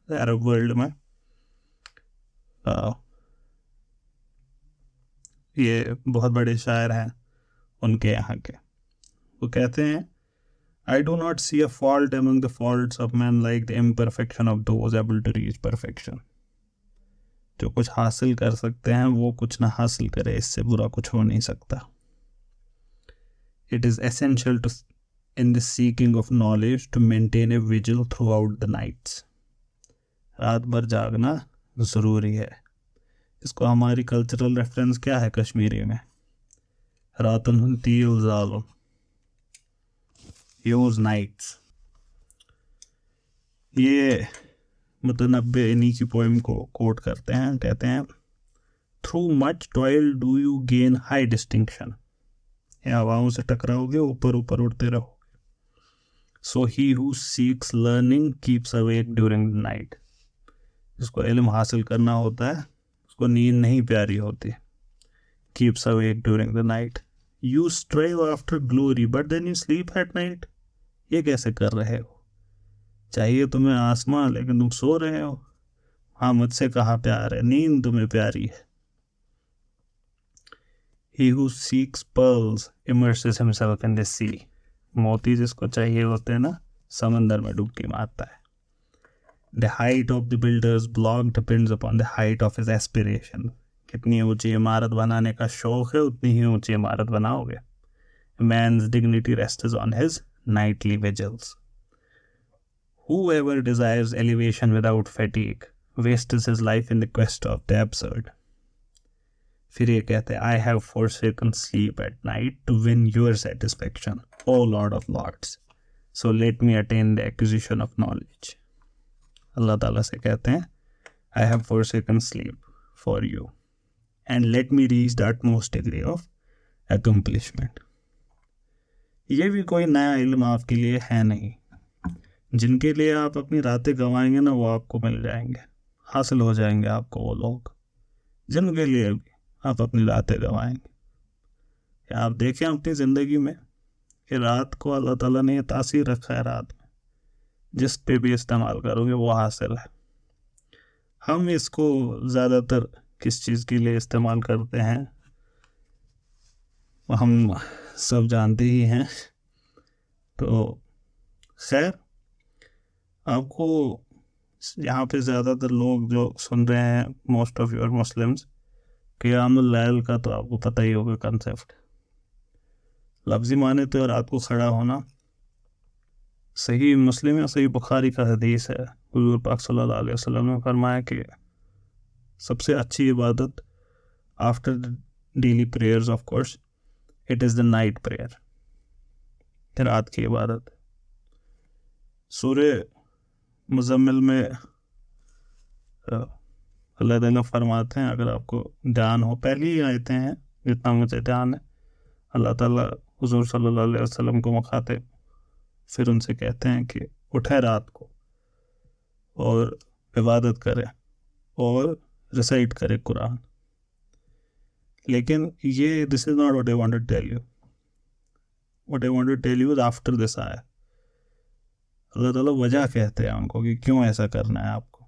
अरब वर्ल्ड में, ये बहुत बड़े शायर हैं उनके यहाँ के। वो कहते हैं, I do not see a fault among the faults of men like the imperfection of those able to reach perfection. जो कुछ हासिल कर सकते हैं वो कुछ ना हासिल करे, इससे बुरा कुछ हो नहीं सकता। It is essential to in the seeking of knowledge to maintain a vigil throughout the nights. रात भर जागना ज़रूरी है। इसको हमारी कल्चरल रेफरेंस क्या है कश्मीरी में? रातन तील ज़ालम, यूज नाइट्स। ये मुतनब्बे इन्हीं की पोएम को कोट करते हैं, कहते हैं through much toil do you gain high distinction. हवाओं से टकराओगे, ऊपर ऊपर उड़ते रहोगे। So he who seeks learning keeps awake during the night. जिसको इल्म हासिल करना होता है उसको नींद नहीं प्यारी होती। Keeps awake during the night. You strive after glory but then you sleep at night. ये कैसे कर रहे हो? चाहिए तुम्हें आसमां लेकिन तुम सो रहे हो। हाँ, मुझसे कहाँ प्यार है, नींद तुम्हें प्यारी है। He who seeks pearls immerses himself in the sea. मोती जिसको चाहिए होते हैं ना, समंदर में डुबकी मारता है। The height of the builder's block depends upon the height of his aspiration. कितनी ऊंची इमारत बनाने का शौक है उतनी ही ऊंची इमारत बनाओगे। Man's dignity rests on his nightly vigils. Whoever desires elevation without fatigue wastes his life in the quest of the absurd. फिर ये कहते हैं, I have forsaken sleep at night to win your satisfaction, O Lord of Lords. So let me attain the acquisition of knowledge. अल्लाह ताला से कहते हैं, I have forsaken sleep for you and let me reach the utmost degree of accomplishment. ये भी कोई नया इल्म आपके लिए है नहीं। जिनके लिए आप अपनी रातें गंवाएंगे ना, वो आपको मिल जाएंगे, हासिल हो जाएंगे आपको वो लोग जिनके लिए भी आप अपनी रातें गंवाएंगे। या आप देखें अपनी ज़िंदगी में कि रात को अल्लाह ताला ने तासीर रखा है, रात में जिस पे भी इस्तेमाल करोगे वो हासिल है। हम इसको ज़्यादातर किस चीज़ के लिए इस्तेमाल करते हैं वो हम सब जानते ही हैं। तो खैर, आपको यहाँ पे ज़्यादातर लोग जो सुन रहे हैं, मोस्ट ऑफ योर मुस्लिम्स, क़ियामुल लैल का तो आपको पता ही होगा कंसेप्ट। लफ्ज़ी माने तो रात को खड़ा होना। सही मुस्लिम या सही बुखारी का हदीस है, हुज़ूर पाक सल्लल्लाहु अलैहि वसल्लम ने फरमाया कि सबसे अच्छी इबादत after daily prayers of course it is the night prayer, रात की इबादत। सूरे मुज़म्मिल में अल्लाह ताला फरमाते हैं, अगर आपको ध्यान हो, पहली ही आयतें हैं जितना मुझे ध्यान है, अल्लाह ताला हुज़ूर सल्लल्लाहु अलैहि वसल्लम को मुखातिब फिर उनसे कहते हैं कि उठे रात को और इबादत करें और रिसाइट करें कुरान। लेकिन ये this is not what I want to tell you. What I want to tell you is after this आया अल्लाह ताला वजह कहते हैं उनको कि क्यों ऐसा करना है आपको,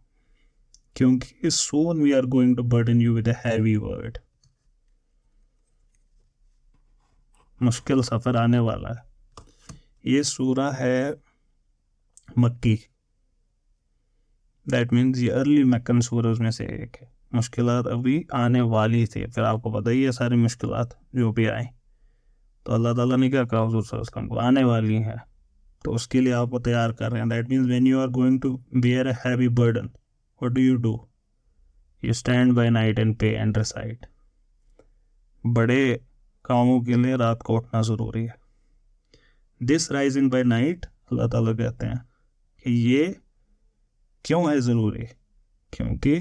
क्योंकि soon we are going to burden you with a heavy word। मुश्किल सफ़र आने वाला है। ये सूरा है मक्की, दैट मीन्स ये अर्ली मक्कन सूरज में से एक है। मुश्किलात अभी आने वाली थी, फिर आपको पता ही है सारी मुश्किलात जो भी आई, तो अल्लाह ताला ने क्या कहा हुज़ूर सल्लल्लाहु अलैहि वसल्लम को, आने वाली हैं, तो उसके लिए आपको तैयार कर रहे हैं। That means when you are going to bear a heavy burden, what do? You stand by night and pray and recite. बड़े कामों के लिए रात को उठना ज़रूरी है। दिस राइजिंग बाय नाइट, अल्लाह ताला कहते हैं कि ये क्यों है ज़रूरी, क्योंकि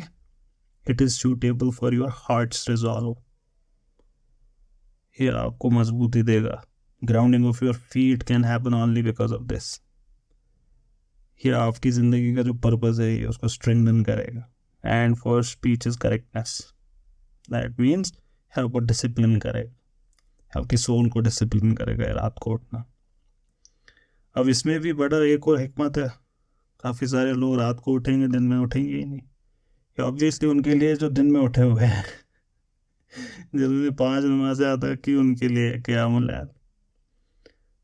it is suitable for your hearts resolve. ये आपको मजबूती देगा। Grounding of your feet can happen only because of this. ये आपकी ज़िंदगी का जो पर्पज़ है ये उसको स्ट्रेंथन करेगा। And for speech is correctness, that means आपको डिसिप्लिन करेगा, आपकी सोल को डिसिप्लिन करेगा रात को उठना। अब इसमें भी बड़ा एक और हिकमत है। काफ़ी सारे लोग रात को उठेंगे, दिन में उठेंगे ही नहीं। ऑब्वियसली उनके लिए जो दिन में उठे हुए हैं जिन्होंने 5 नमाज़ें अदा की, उनके लिए क़ियामुल लैल।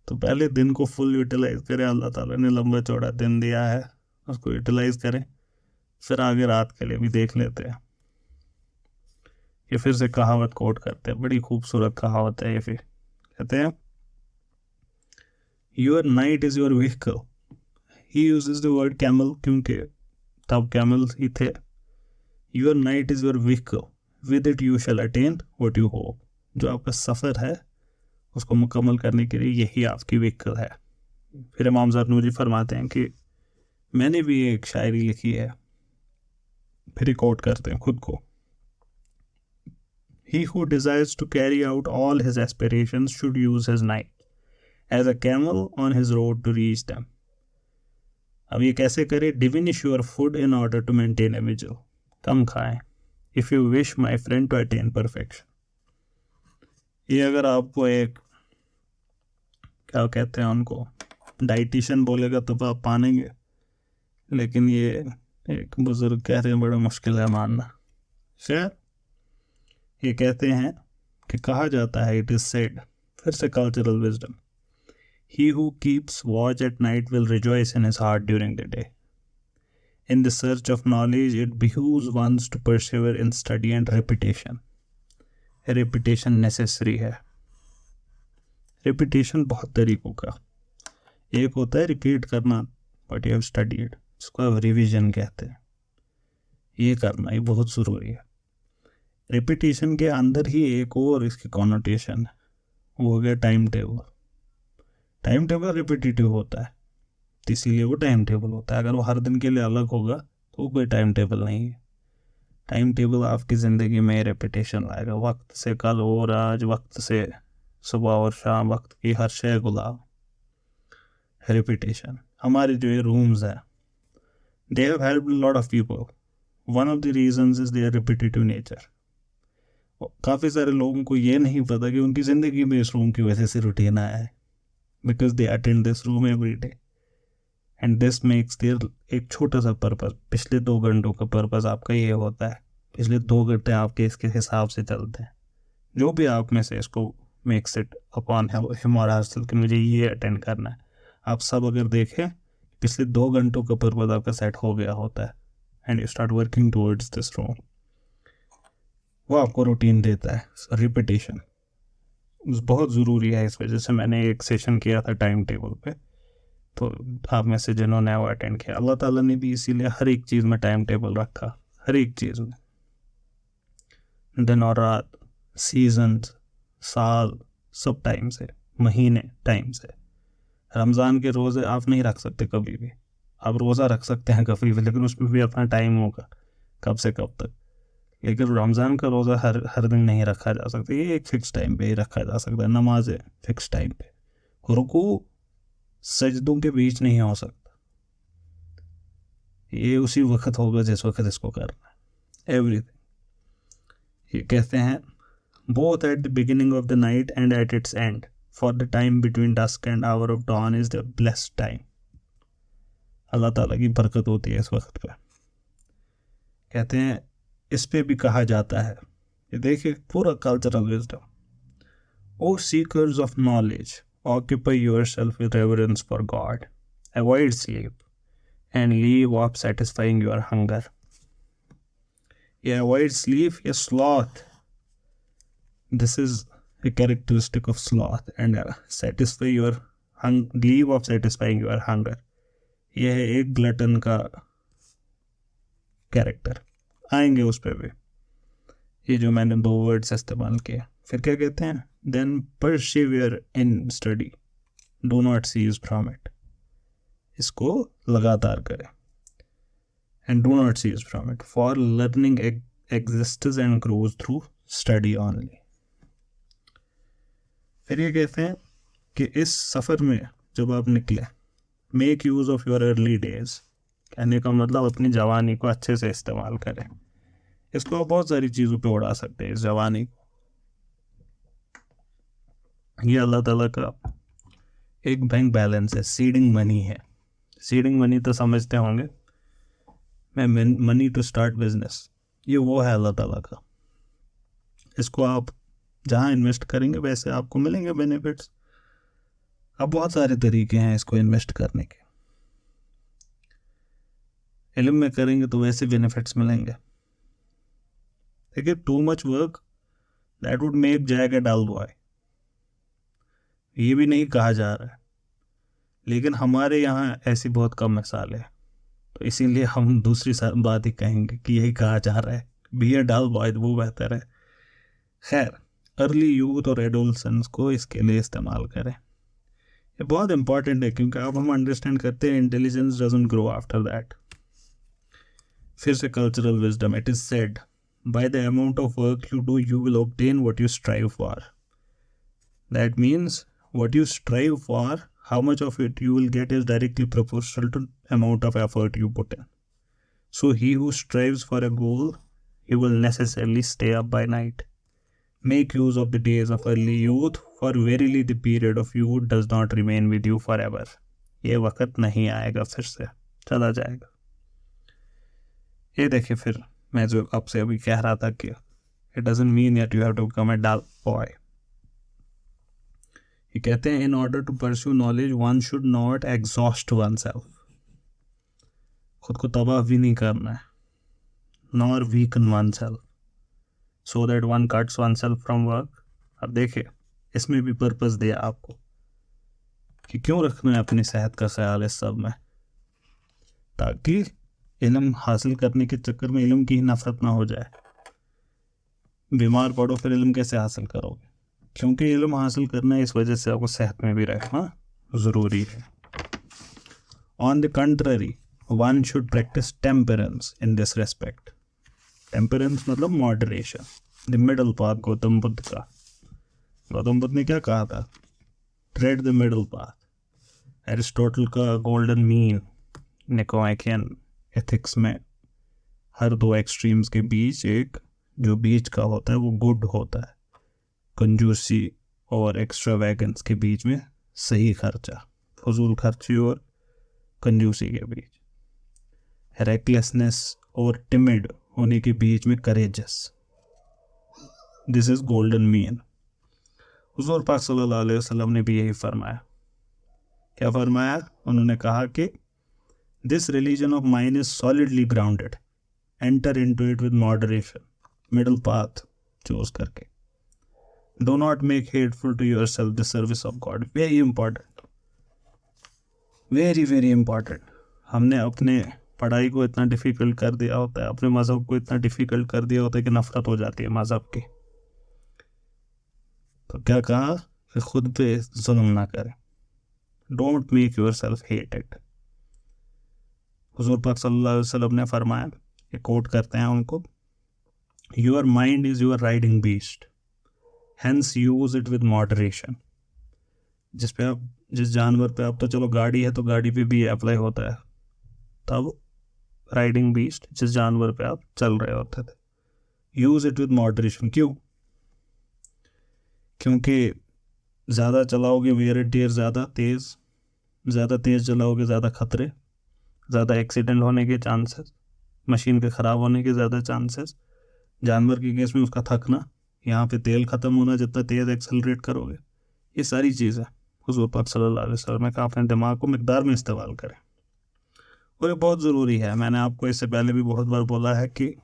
तो पहले दिन को फुल यूटिलाइज करें, अल्लाह ताला ने लंबा चौड़ा दिन दिया है, उसको यूटिलाइज करें। फिर आगे रात के लिए भी देख लेते हैं। ये फिर से कहावत कोट करते हैं, बड़ी खूबसूरत कहावत है ये। फिर कहते हैं your night is your vehicle. He uses the word camel क्योंकि तब कैमल ही थे। Your night is your vehicle, with it you shall attain what you hope. जो आपका सफ़र है उसको मुकम्मल करने के लिए यही आपकी व्हीकल है। फिर इमाम ज़रनूजी फरमाते हैं कि मैंने भी एक शायरी लिखी है, फिर कोट करते हैं खुद को। He who desires to carry out all his aspirations should use his night as a camel on his road to reach them। अब ये कैसे करे? Diminish your food in order to maintain a vigil। कम खाएं if you wish my friend to attain perfection। ये अगर आपको एक क्या कहते हैं उनको डाइटिशियन बोलेगा तो आप मानेंगे, लेकिन ये एक बुजुर्ग कह रहे हैं बड़ा मुश्किल है मानना। खैर, ये कहते हैं कि कहा जाता है, इट इज़ सेड, फिर से cultural wisdom, he who keeps watch at night will rejoice in his heart during the day. In the search of knowledge it behooves ones to persevere in study and repetition। Repetition necessary है। Repetition बहुत तरीक़ों का, एक होता है repeat करना, but you have studied, इसको revision कहते हैं। ये करना ये बहुत ज़रूरी है। रेपिटेशन के अंदर ही एक और इसकी कॉनोटेशन है, वो हो गया time table. Time table repetitive होता है, तो इसीलिए वो टाइम टेबल होता है। अगर वो हर दिन के लिए अलग होगा तो वो कोई टाइम टेबल नहीं है। टाइम टेबल आपकी ज़िंदगी में रेपिटेशन लाएगा, वक्त से कल और आज, वक्त से सुबह और शाम, वक्त की हर शय गुलाम। रिपीटेशन. हमारे जो ये रूम्स हैं, they have helped a lot of people. One of the reasons is their repetitive nature. काफ़ी सारे लोगों को ये नहीं पता कि उनकी ज़िंदगी में इस रूम की वजह से रूटीन आया है, because they attend this room every day and this makes there एक छोटा सा पर्पज़. पिछले 2 घंटों का पर्पज़ आपका ये होता है, पिछले 2 घंटे आपके इसके हिसाब से चलते हैं. जो भी आप में से इसको मेक्स इट अपॉन हिम और हासिल कि मुझे ये अटेंड करना है, आप सब अगर देखें पिछले 2 घंटों का पर्पज़ आपका सेट हो गया होता है and you start working towards this room. वो आपको रूटीन देता है. रिपीटेशन बहुत ज़रूरी है. इस वजह से मैंने एक सेशन किया था टाइम टेबल पे, तो आप में से जिन्होंने वो अटेंड किया, अल्लाह ताला ने भी इसीलिए हर एक चीज़ में टाइम टेबल रखा, हर एक चीज़ में. दिन और रात, सीजन, साल, सब टाइम से, महीने टाइम से. रमज़ान के रोज़े आप नहीं रख सकते कभी भी. आप रोज़ा रख सकते हैं कभी भी, लेकिन उसमें भी अपना टाइम होगा कब से कब तक. लेकिन रमज़ान का रोज़ा हर दिन नहीं रखा जा सकता. ये एक फ़िक्स टाइम पे ही रखा जा सकता है. नमाज़ें फ़िक्स टाइम पे. रुकू सजदों के बीच नहीं हो सकता. ये उसी वक्त होगा जिस वक्त इसको करना है. एवरीथिंग. ये कहते हैं both at the beginning of the night and at its end, for the time between dusk and hour of dawn is the blessed time. अल्लाह ताला की बरकत होती है इस वक्त पे. कहते हैं इस पे भी कहा जाता है, ये देखिए पूरा cultural wisdom. O seekers of knowledge, occupy yourself with reverence for God, avoid sleep and leave off satisfying your hunger. ये अवॉइड स्लीप, ये sloth, this is a characteristic of sloth, and satisfy your leave of satisfying your hunger. यह है एक glutton का character. आएंगे उस पर भी. ये जो मैंने 2 वर्ड्स इस्तेमाल किए. फिर क्या कहते हैं, then persevere in study, do not cease from it. इसको लगातार करें. And do not cease from it, for learning exists and grows through study only. फिर ये कहते हैं कि इस सफ़र में जब आप निकले, make use of your early days. कहने का मतलब अपनी जवानी को अच्छे से इस्तेमाल करें. इसको आप बहुत सारी चीज़ों पे उड़ा सकते हैं, इस जवानी को. ये अल्लाह ताला का एक बैंक बैलेंस है, सीडिंग मनी है. सीडिंग मनी तो समझते होंगे, मैं मनी टू स्टार्ट बिजनेस, ये वो है अल्लाह ताला का. इसको आप जहाँ इन्वेस्ट करेंगे वैसे आपको मिलेंगे बेनिफिट्स. अब बहुत सारे तरीके हैं इसको इन्वेस्ट करने के. इल्म में करेंगे तो वैसे बेनिफिट्स मिलेंगे. देखिए too much work that would make Jack a dull boy, ये भी नहीं कहा जा रहा है, लेकिन हमारे यहाँ ऐसी बहुत कम मिसाल है, तो इसीलिए हम दूसरी बात ही कहेंगे कि यही कहा जा रहा है, बी अ डल बॉय, वो बेहतर है. खैर, अर्ली यूथ और एडोलसेंस को इसके लिए इस्तेमाल करें. ये बहुत इंपॉर्टेंट है, क्योंकि अब हम अंडरस्टैंड करते हैं intelligence doesn't grow after that. फिर से cultural wisdom, it is said, by the amount of work you do you will obtain what you strive for. That means what you strive for, how much of it you will get is directly proportional to amount of effort you put in. So he who strives for a goal, he will necessarily stay up by night. Make use of the days of early youth, for verily the period of youth does not remain with you forever. ये वक्त नहीं आएगा, फिर से चला जाएगा. ये देखिए, फिर मैं जो आपसे अभी कह रहा था कि it doesn't mean that you have to become a dull boy. ये कहते हैं in order to pursue knowledge one should not exhaust oneself. खुद को तबाह भी नहीं करना है, nor weaken oneself, so that one cuts oneself from work. अब देखिए, इसमें भी पर्पस दिया आपको कि क्यों रखना है अपनी सेहत का ख्याल इस सब में, ताकि इल्म हासिल करने के चक्कर में इल्म की ही नफरत ना हो जाए. बीमार पड़ो फिर इल्म कैसे हासिल करोगे, क्योंकि इल्म हासिल करना है, इस वजह से आपको सेहत में भी रहना ज़रूरी है. On the contrary, one should practice temperance in this respect. Temperance मतलब moderation, the middle path. Gautam Buddha का, गौतम बुद्ध ने क्या कहा था, tread the middle path. Aristotle का गोल्डन मीन निकोमाकियन एथिक्स में हर दो एक्सट्रीम्स के बीच एक जो बीच का होता है वो गुड होता है, कंजूसी और एक्स्ट्रावैगेंस के बीच में सही खर्चा, फजूल खर्ची और कंजूसी के बीच, रेकलेसनेस और टिमिड होने के बीच में courageous. This is golden mean. हुजूर पाक सल्लल्लाहु अलैहि वसल्लम ने भी यही फरमाया। क्या फरमाया? उन्होंने कहा कि this religion of mine is solidly grounded, enter into it with moderation, middle path choose करके। Do not make hateful to yourself the service of God. Very important, very very important. हमने अपने पढ़ाई को इतना डिफ़िकल्ट कर दिया होता है, अपने मज़हब को इतना डिफ़िकल्ट कर दिया होता है कि नफ़रत हो जाती है मज़हब की। तो क्या कहा कि खुद पे जुल्म ना करें। Don't make your self hated. हुजूर पाक सल्लल्लाहु अलैहि वसल्लम ने फरमाया, ये कोट करते हैं उनको, your mind is your riding beast, hence use it with moderation. जिस जानवर पे आप, तो चलो गाड़ी है तो गाड़ी पे भी अप्लाई होता है, तब राइडिंग बीस्ट जिस जानवर पे आप चल रहे होते थे, यूज इट विद मॉडरेशन। क्यों? क्योंकि ज़्यादा चलाओगे वेयर एंड टियर ज़्यादा तेज़ चलाओगे ज़्यादा खतरे, ज़्यादा एक्सीडेंट होने के चांसेस, मशीन के ख़राब होने के ज़्यादा चांसेस, जानवर के केस में उसका थकना, यहाँ पे तेल ख़त्म होना जितना तेज़ एक्सेलरेट करोगे, ये सारी चीज़ें हुजूर पाक सल्लल्लाहु अलैहि वसल्लम ने कहा अपने दिमाग को मिकदार में इस्तेमाल करें। और ये बहुत ज़रूरी है। मैंने आपको इससे पहले भी बहुत बार बोला है कि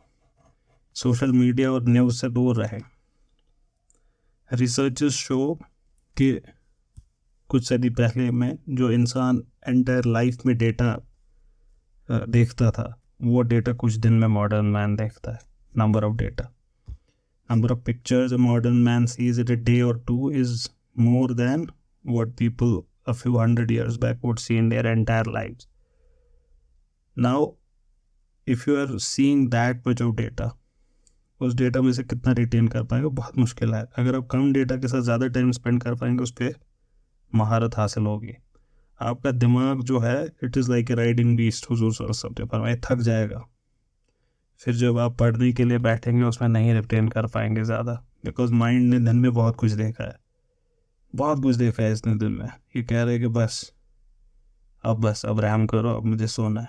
सोशल मीडिया और न्यूज़ से दूर रहें। रिसर्चर्स शो कि कुछ सदी पहले में जो इंसान एंटायर लाइफ में डेटा देखता था, वो डेटा कुछ दिन में मॉडर्न मैन देखता है। Number of pictures a modern man sees it a day or two is more than what people a few hundred years back would see in their entire lives. Now, if you are seeing that much of data, उस data में से कितना retain कर पाएंगे बहुत मुश्किल है। अगर आप कम डेटा के साथ ज़्यादा टाइम स्पेंड कर पाएंगे, उस पर महारत हासिल होगी। आपका दिमाग जो है, it is like a riding beast, हुजूर सल्लल्लाहु अलैहि वसल्लम फरमाया, थक जाएगा। फिर जब आप पढ़ने के लिए बैठेंगे उसमें नहीं रिटेन कर पाएंगे ज़्यादा, बिकॉज माइंड ने दिन में बहुत कुछ देखा है इसने दिन में। ये कह रहे कि बस अब रहम करो, अब मुझे सोना है।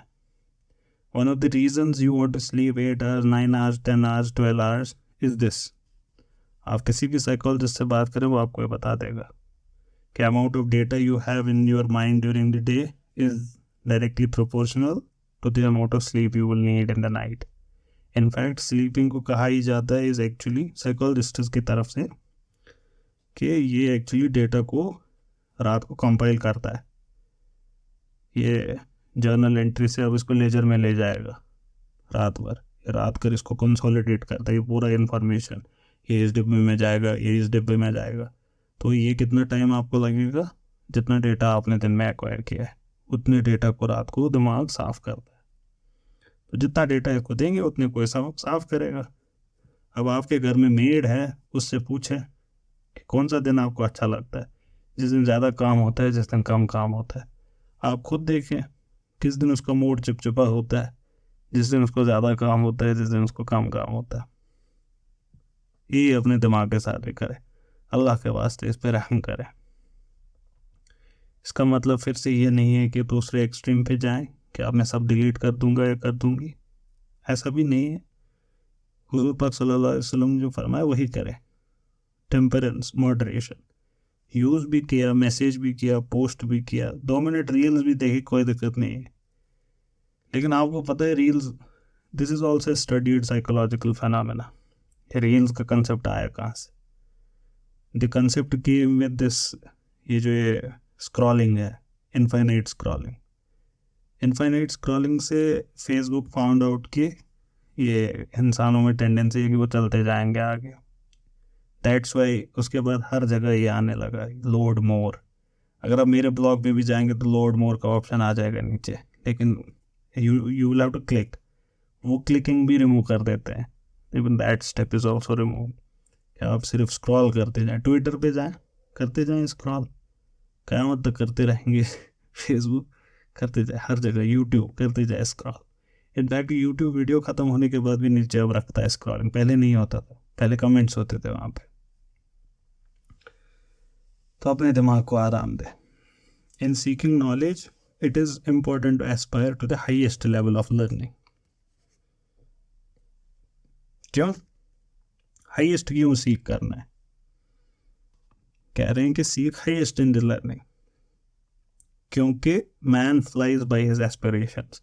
One of the reasons you want to sleep 8 hours 9 hours 10 hours 12 hours is this. आप किसी भी साइकोलॉजिस्ट से बात करें, वो आपको ये बता देगा कि amount of data you have in your mind during the day is directly proportional to the amount of sleep you will need in the night. In fact sleeping को कहा ही जाता है इज एक्चुअली साइकोलॉजिस्ट्स की तरफ से कि ये एक्चुअली डेटा को रात को कंपाइल करता है। ये जर्नल एंट्री से अब इसको लेजर में ले जाएगा रात कर इसको कंसोलिडेट करता है। ये पूरा इन्फॉर्मेशन ये इस डिब्बे में जाएगा, ये इस डिब्बे में जाएगा। तो ये कितना टाइम आपको लगेगा? जितना डेटा आपने दिन में एक्वायर किया है, उतने डेटा को रात को दिमाग साफ करता है। तो जितना डेटा इसको देंगे उतने को साफ करेगा। अब आपके घर में मेड है, उससे पूछें कि कौन सा दिन आपको अच्छा लगता है, जिस दिन ज़्यादा काम होता है, जिस दिन कम काम होता है। आप खुद देखें किस दिन उसका मूड चिपचिपा होता है, जिस दिन उसको ज़्यादा काम होता है, जिस दिन उसको कम काम होता है। ये अपने दिमाग के साथ भी करें, अल्लाह के वास्ते इस पर रहम करें। इसका मतलब फिर से ये नहीं है कि दूसरे एक्सट्रीम पे जाएं कि अब मैं सब डिलीट कर दूंगा या कर दूंगी, ऐसा भी नहीं है। हुजूर पाक सल्लल्लाहु अलैहि वसल्लम जो फरमाया वही करें। Temperance, moderation. यूज़ भी किया, मैसेज भी किया, पोस्ट भी किया, 2 मिनट रील्स भी देखी, कोई दिक्कत नहीं है। लेकिन आपको पता है reels, this is also studied psychological phenomena. Reels का कंसेप्ट आया कहाँ से? The concept came with this, ये जो ये स्क्रॉलिंग है, इनफाइनाइट स्क्रॉलिंग से फेसबुक फाउंड आउट कि ये इंसानों में टेंडेंसी है कि वो चलते जाएंगे आगे। दैट्स वाई उसके बाद हर जगह ये आने लगा, लोड मोर। अगर आप मेरे ब्लॉग पे भी जाएंगे तो लोड मोर का ऑप्शन आ जाएगा नीचे, लेकिन you will have to click. वो क्लिकिंग भी रिमूव कर देते हैं, even that step is also remove. क्या आप सिर्फ स्क्रॉल करते जाएं, ट्विटर पे जाएं, करते जाएं स्क्रॉल, क़यामत तक करते रहेंगे। फेसबुक करते जाए, हर जगह यूट्यूब करते जाए स्क्रॉल। इनफैक्ट यूट्यूब वीडियो ख़त्म होने के बाद भी नीचे अब रखता है स्क्रॉलिंग, पहले नहीं होता था, पहले कमेंट्स होते थे वहाँ पे। तो अपने दिमाग को आराम दे। In seeking knowledge it is important to aspire to the highest level of learning. क्यों हाईएस्ट क्यों सीख करना है? कह रहे हैं कि सीख हाईएस्ट इन द लर्निंग, क्योंकि man flies by his aspirations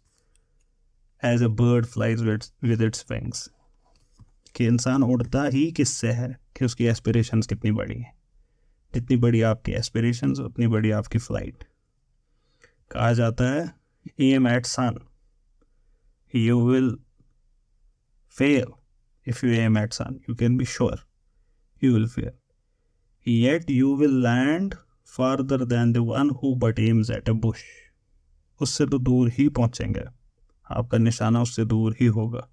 as a bird flies with its wings. कि इंसान उड़ता ही किससे है कि उसकी एस्पिरेशंस कितनी बड़ी हैं। जितनी बड़ी आपकी एस्पिरेशंस उतनी बड़ी आपकी फ्लाइट। कहा जाता है aim at sun, you will fail. If you aim at sun, you can be sure you will fail. Yet you will land farther than the one who but aims at a bush. उससे तो दूर ही पहुंचेंगे, आपका निशाना उससे दूर ही होगा।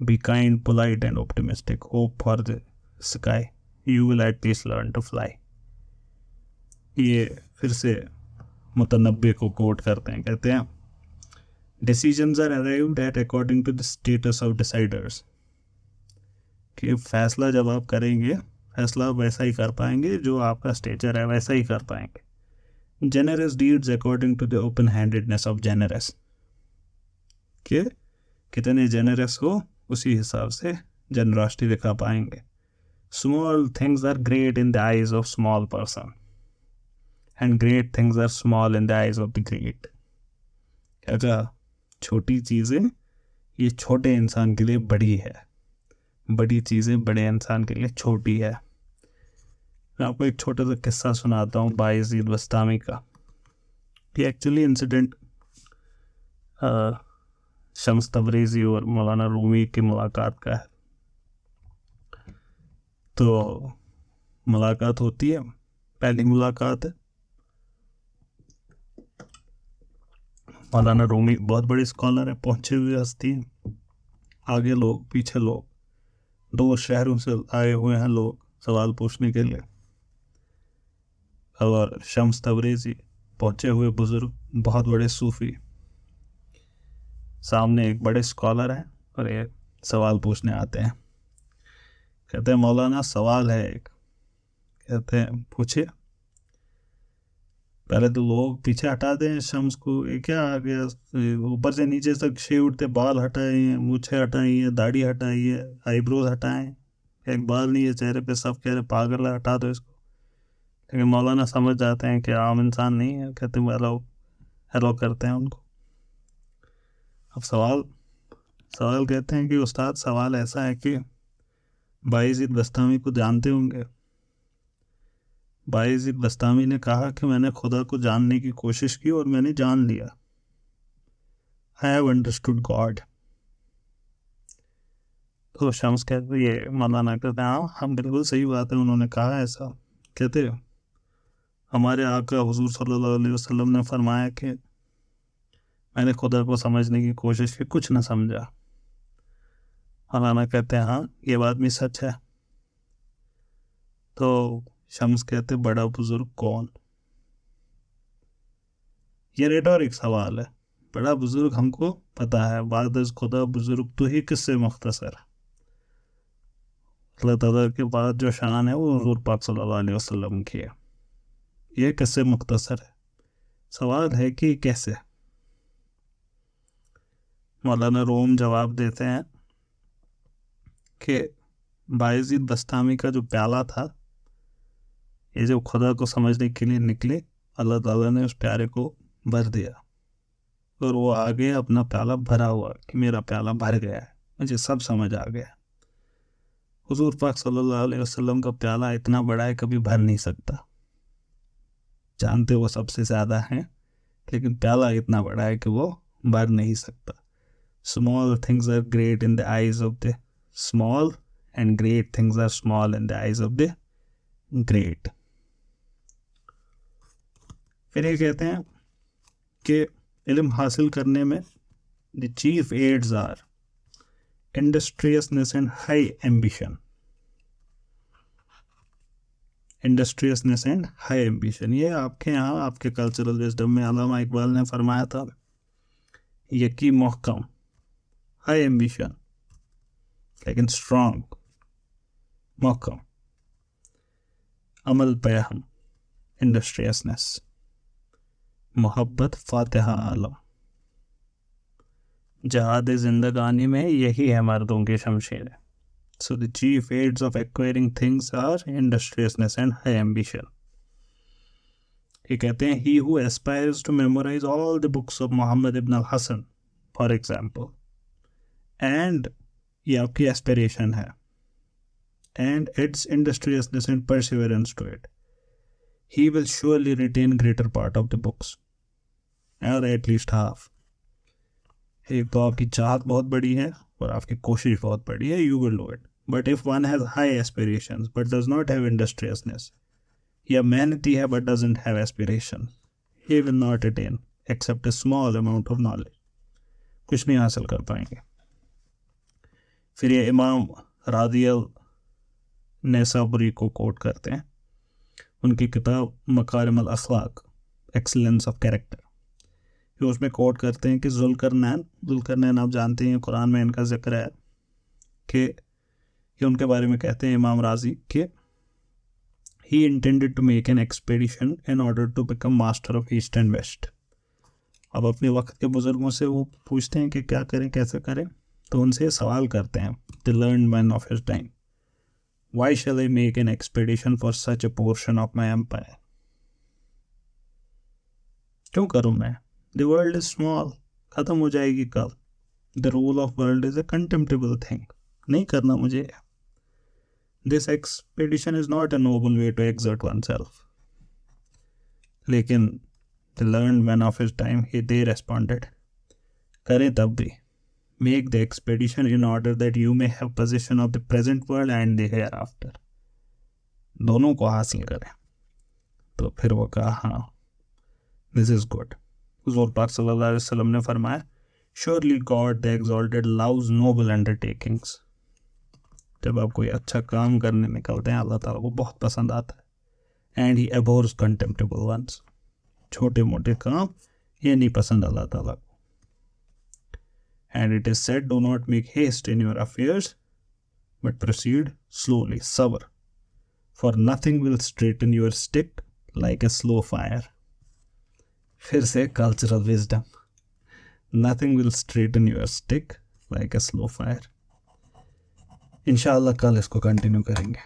Be kind, polite and optimistic. Hope for the sky. You will at least learn to fly. ये फिर से मुतनब्बे को कोट करते हैं, कहते हैं Decisions are arrived at according to the status of deciders. कि फैसला जब आप करेंगे, फैसला वैसा ही कर पाएंगे, जो आपका स्टेचर है वैसा ही कर पाएंगे। Generous deeds according to the open handedness of generous. कि कितने जेनरस हो उसी हिसाब से जनरॉसिटी दिखा पाएंगे। Small things are great in the eyes of small person and great things are small in the eyes of the great. क्या छोटी चीज़ें ये छोटे इंसान के लिए बड़ी है, बड़ी चीज़ें बड़े इंसान के लिए छोटी है। मैं आपको एक छोटा सा किस्सा सुनाता हूँ बायज़ीद बस्तामी का। ये एक्चुअली इंसिडेंट शम्स तबरेज़ी और मौलाना रूमी की मुलाकात का है। तो मुलाकात होती है, पहली मुलाकात है। मौलाना रूमी बहुत बड़ी स्कॉलर है, पहुंचे हुए हस्ती हैं, आगे लोग पीछे लोग, दो शहरों से आए हुए हैं लोग सवाल पूछने के लिए। और शम्स तबरेज़ी पहुंचे हुए बुजुर्ग, बहुत बड़े सूफी, सामने एक बड़े स्कॉलर हैं और ये सवाल पूछने आते हैं। कहते हैं मौलाना सवाल है एक। कहते हैं पूछिए। पहले तो लोग पीछे हटा दें शम्स को, ये क्या आ गया, ऊपर से नीचे तक शेव उठते, बाल हटाए हैं, मूछें हटाई हैं, दाढ़ी हटाई है, आईब्रोज हटाएं, एक बाल नहीं है चेहरे पे, सब कह रहे पागल है, हटा दो इसको। लेकिन मौलाना समझ जाते हैं कि आम इंसान नहीं है, कहते हैं हेलो हेलो करते हैं उनको। अब सवाल कहते हैं कि उस्ताद सवाल ऐसा है कि बायज़ीद बस्तामी को जानते होंगे। बायज़ीद बस्तामी ने कहा कि मैंने खुदा को जानने की कोशिश की और मैंने जान लिया। I have understood God. तो शम्स कहते ये मौलाना कहते हैं हाँ हम बिल्कुल सही बात है, उन्होंने कहा ऐसा। कहते हमारे आका हुजूर सल्लल्लाहु अलैहि वसल्लम ने फरमाया कि मैंने खुदा को समझने की कोशिश की, कुछ न समझा। मौलाना कहते हैं हाँ ये बात भी सच है। तो शम्स कहते बड़ा बुजुर्ग कौन? ये रेटोरिक सवाल है। बड़ा बुजुर्ग हमको पता है, बाद खुदा बुजुर्ग तो ही किससे मुख्तसर है। अल्लाह ताला के बाद जो शान है वो हुजूर पाक सल्लल्लाहु अलैहि वसल्लम की है, ये किससे मुख्तसर है? सवाल है कि कैसे। मौलाना रूम जवाब देते हैं कि बायज़ीद बस्तामी का जो प्याला था, ये जो खुदा को समझने के लिए निकले, अल्लाह ताला ने उस प्यारे को भर दिया और वो आगे अपना प्याला भरा हुआ कि मेरा प्याला भर गया है, मुझे सब समझ आ गया। हुजूर पाक सल्लल्लाहु अलैहि वसल्लम का प्याला इतना बड़ा है कभी भर नहीं सकता, जानते वो सबसे ज़्यादा हैं, लेकिन प्याला इतना बड़ा है कि वो भर नहीं सकता। Small things are great in the eyes of the small and great things are small in the eyes of the great. फिर ये कहते हैं कि इल्म हासिल करने में the chief aids are industriousness and high ambition. Industriousness and high ambition. ये आपके यहाँ आपके कल्चरल विजडम में अल्लामा इकबाल ने फरमाया था, यकी मोहकम, हाई एम्बिशन लेकिन स्ट्रॉन्ग, मोहकम, अमल पे हम, इंडस्ट्रियसनेस, मोहब्बत फातिहा आलम। जहाद जिंदगानी में यही है मर्दों की शमशीरें। So the chief aids of acquiring things are industriousness and high ambition. ये कहते हैं he who aspires to memorize all the books of Muhammad ibn al-Hasan, for example, and ये आपकी aspiration है, and its industriousness and perseverance to it, he will surely retain greater part of the books, or at least half. एक तो आपकी चाहत बहुत बड़ी है और आपकी कोशिश बहुत बड़ी है, you will do it. But if one has high aspirations but does not have industriousness, या मेहनती है but doesn't have aspiration, he will not attain except a small amount of knowledge. कुछ नहीं हासिल कर पाएंगे। फिर ये इमाम राज़ी अल-नैसाबुरी को कोट करते हैं, उनकी किताब मकारिम अल-अखलाक, एक्सीलेंस ऑफ कैरेक्टर, फिर उसमें कोट करते हैं कि जुल्करनैन आप जानते हैं कुरान में इनका जिक्र है कि ये उनके बारे में कहते हैं इमाम राज़ी कि he intended to make an expedition in order to become master of east and west. अब अपने वक्त के बुज़ुर्गों से वो पूछते हैं कि क्या करें, कैसे करें, तो उनसे सवाल करते हैं, the learned man of his time, why shall I make an expedition for such a portion of my empire. क्यों करूँ मैं, द वर्ल्ड इज स्मॉल, ख़त्म हो जाएगी कल, the rule of world is a contemptible thing, नहीं करना मुझे। This expedition is not a noble way to exert oneself. लेकिन the learned men of his time, they responded, करें तब भी, make the expedition in order that you may have possession of the present world and the hereafter. दोनों को हासिल करें। तो फिर वो कहा, हाँ, this is good. हुज़ूर पाक सल्लल्लाहु अलैहि वसल्लम ने फरमाया, surely God the exalted loves noble undertakings. जब आप कोई अच्छा काम करने निकलते हैं अल्लाह ताला को बहुत पसंद आता है, एंड ही अबोर्स कंटेम्प्टेबल वंस, छोटे मोटे काम ये नहीं पसंद अल्लाह ताला को। And it is said, do not make haste in your affairs but proceed slowly, सब्र, for nothing will straighten your stick like a slow fire. फिर से cultural wisdom, nothing will straighten your stick like a slow fire. इंशाअल्लाह कल इसको continue करेंगे।